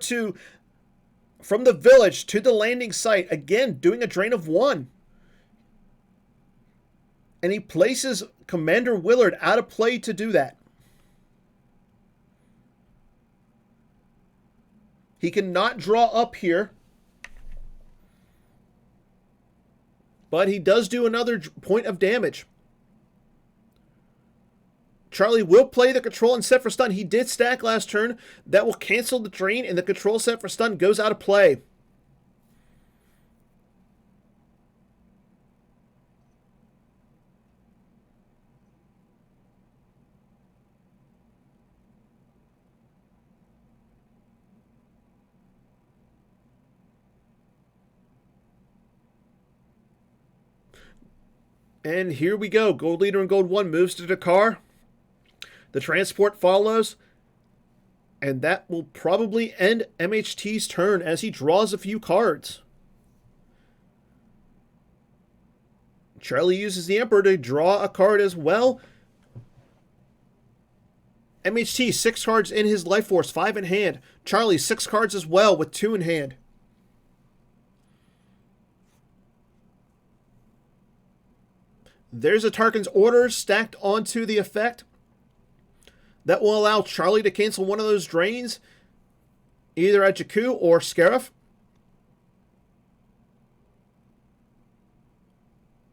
from the village to the landing site. Again, doing a drain of 1. And he places Commander Willard out of play to do that. He cannot draw up here. But he does do another point of damage. Charlie will play the control and set for stun. He did stack last turn. That will cancel the drain, and the control set for stun goes out of play. And here we go. Gold Leader and Gold 1 moves to the car. The transport follows. And that will probably end MHT's turn as he draws a few cards. Charlie uses the Emperor to draw a card as well. MHT, 6 cards in his life force, 5 in hand. Charlie, 6 cards as well with 2 in hand. There's a Tarkin's Orders stacked onto the effect. That will allow Charlie to cancel one of those drains, either at Jakku or Scarif.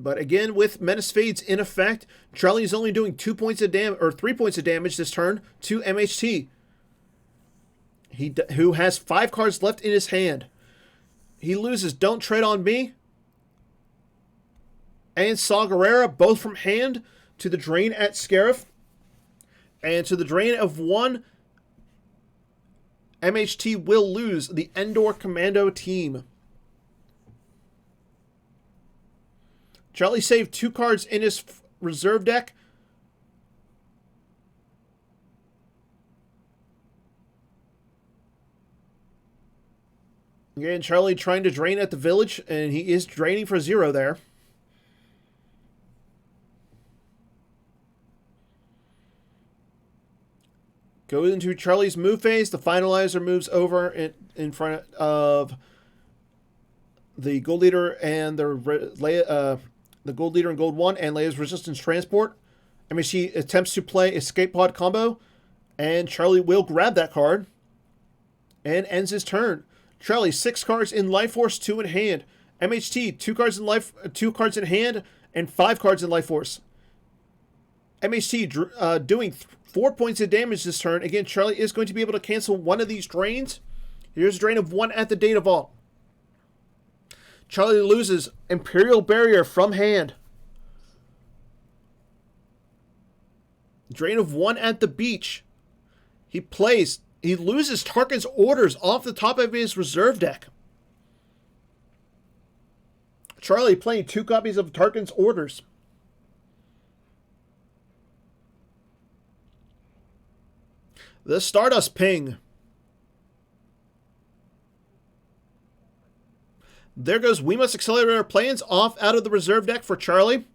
But again, with Menace Fades in effect, Charlie is only doing 2 points of damage or 3 points of damage this turn to MHT, who has 5 cards left in his hand. He loses Don't Tread on Me and Saw Gerrera, both from hand, to the drain at Scarif. And to the drain of 1, MHT will lose the Endor Commando team. Charlie saved 2 cards in his reserve deck. Again, Charlie trying to drain at the village, and he is draining for 0 there. Goes into Charlie's move phase. The finalizer moves over in front of the Gold Leader and the Gold Leader and Gold 1 and Leia's Resistance Transport. MHT attempts to play Escape Pod combo, and Charlie will grab that card and ends his turn. Charlie, 6 cards in Life Force, 2 in hand. MHT, 2 cards in hand, and 5 cards in Life Force. MHT doing 4 points of damage this turn. Again, Charlie is going to be able to cancel one of these drains. Here's a drain of 1 at the Data Vault. Charlie loses Imperial Barrier from hand. Drain of 1 at the beach. He loses Tarkin's Orders off the top of his reserve deck. Charlie playing 2 copies of Tarkin's Orders. The Stardust Ping. There goes We Must Accelerate Our Plans off out of the reserve deck for Charlie.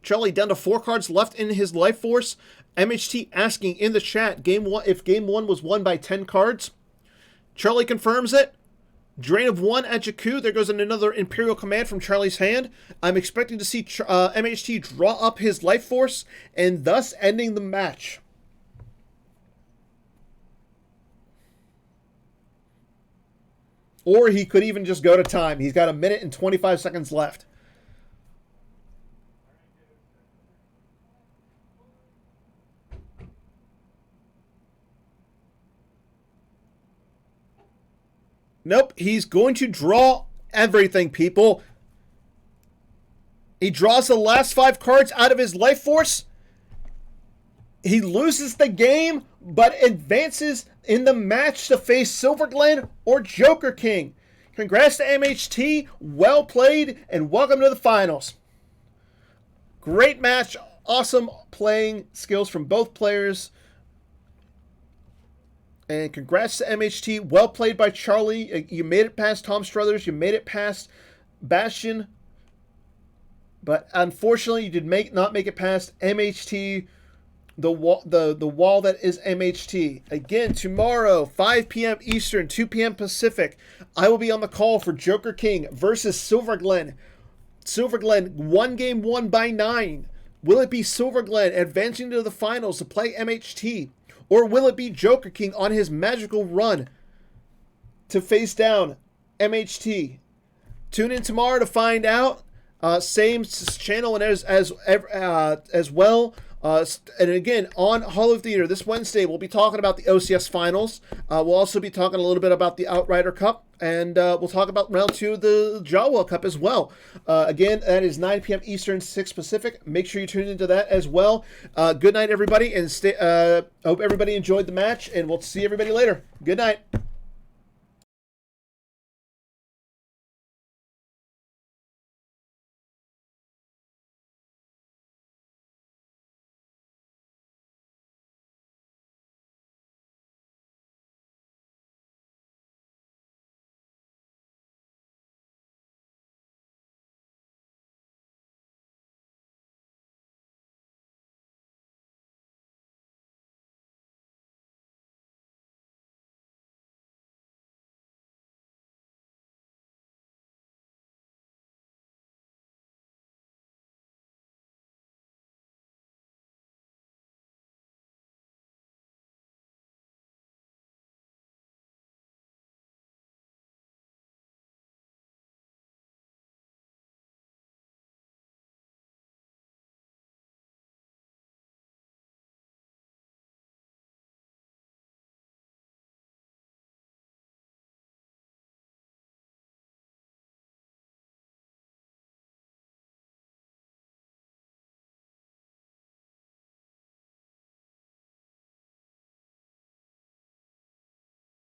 Charlie down to 4 cards left in his life force. MHT asking in the chat if game 1 was won by 10 cards. Charlie confirms it. Drain of 1 at Jakku. There goes another Imperial Command from Charlie's hand. I'm expecting to see MHT draw up his life force and thus ending the match. Or he could even just go to time. He's got 1 minute and 25 seconds left. Nope, he's going to draw everything, people. He draws the last 5 cards out of his life force. He loses the game, but advances in the match to face Silverglen or Joker King. Congrats to MHT. Well played, and welcome to the finals. Great match. Awesome playing skills from both players. And congrats to MHT. Well played by Charlie. You made it past Tom Struthers. You made it past Bastion. But unfortunately, you did not make it past MHT. The wall that is MHT. Again, tomorrow, 5 p.m. Eastern, 2 p.m. Pacific, I will be on the call for Joker King versus Silverglen. Silverglen, 1 game won by 9. Will it be Silverglen advancing to the finals to play MHT? Or will it be Joker King on his magical run to face down MHT? Tune in tomorrow to find out. Same channel and as well. And again, on Hall of Theater this Wednesday, we'll be talking about the OCS finals. We'll also be talking a little bit about the Outrider Cup, and we'll talk about round 2 of the Jawa Cup as well. Again, that is 9 p.m. Eastern, 6 Pacific. Make sure you tune into that as well. Good night, everybody, and hope everybody enjoyed the match, and we'll see everybody later. Good night.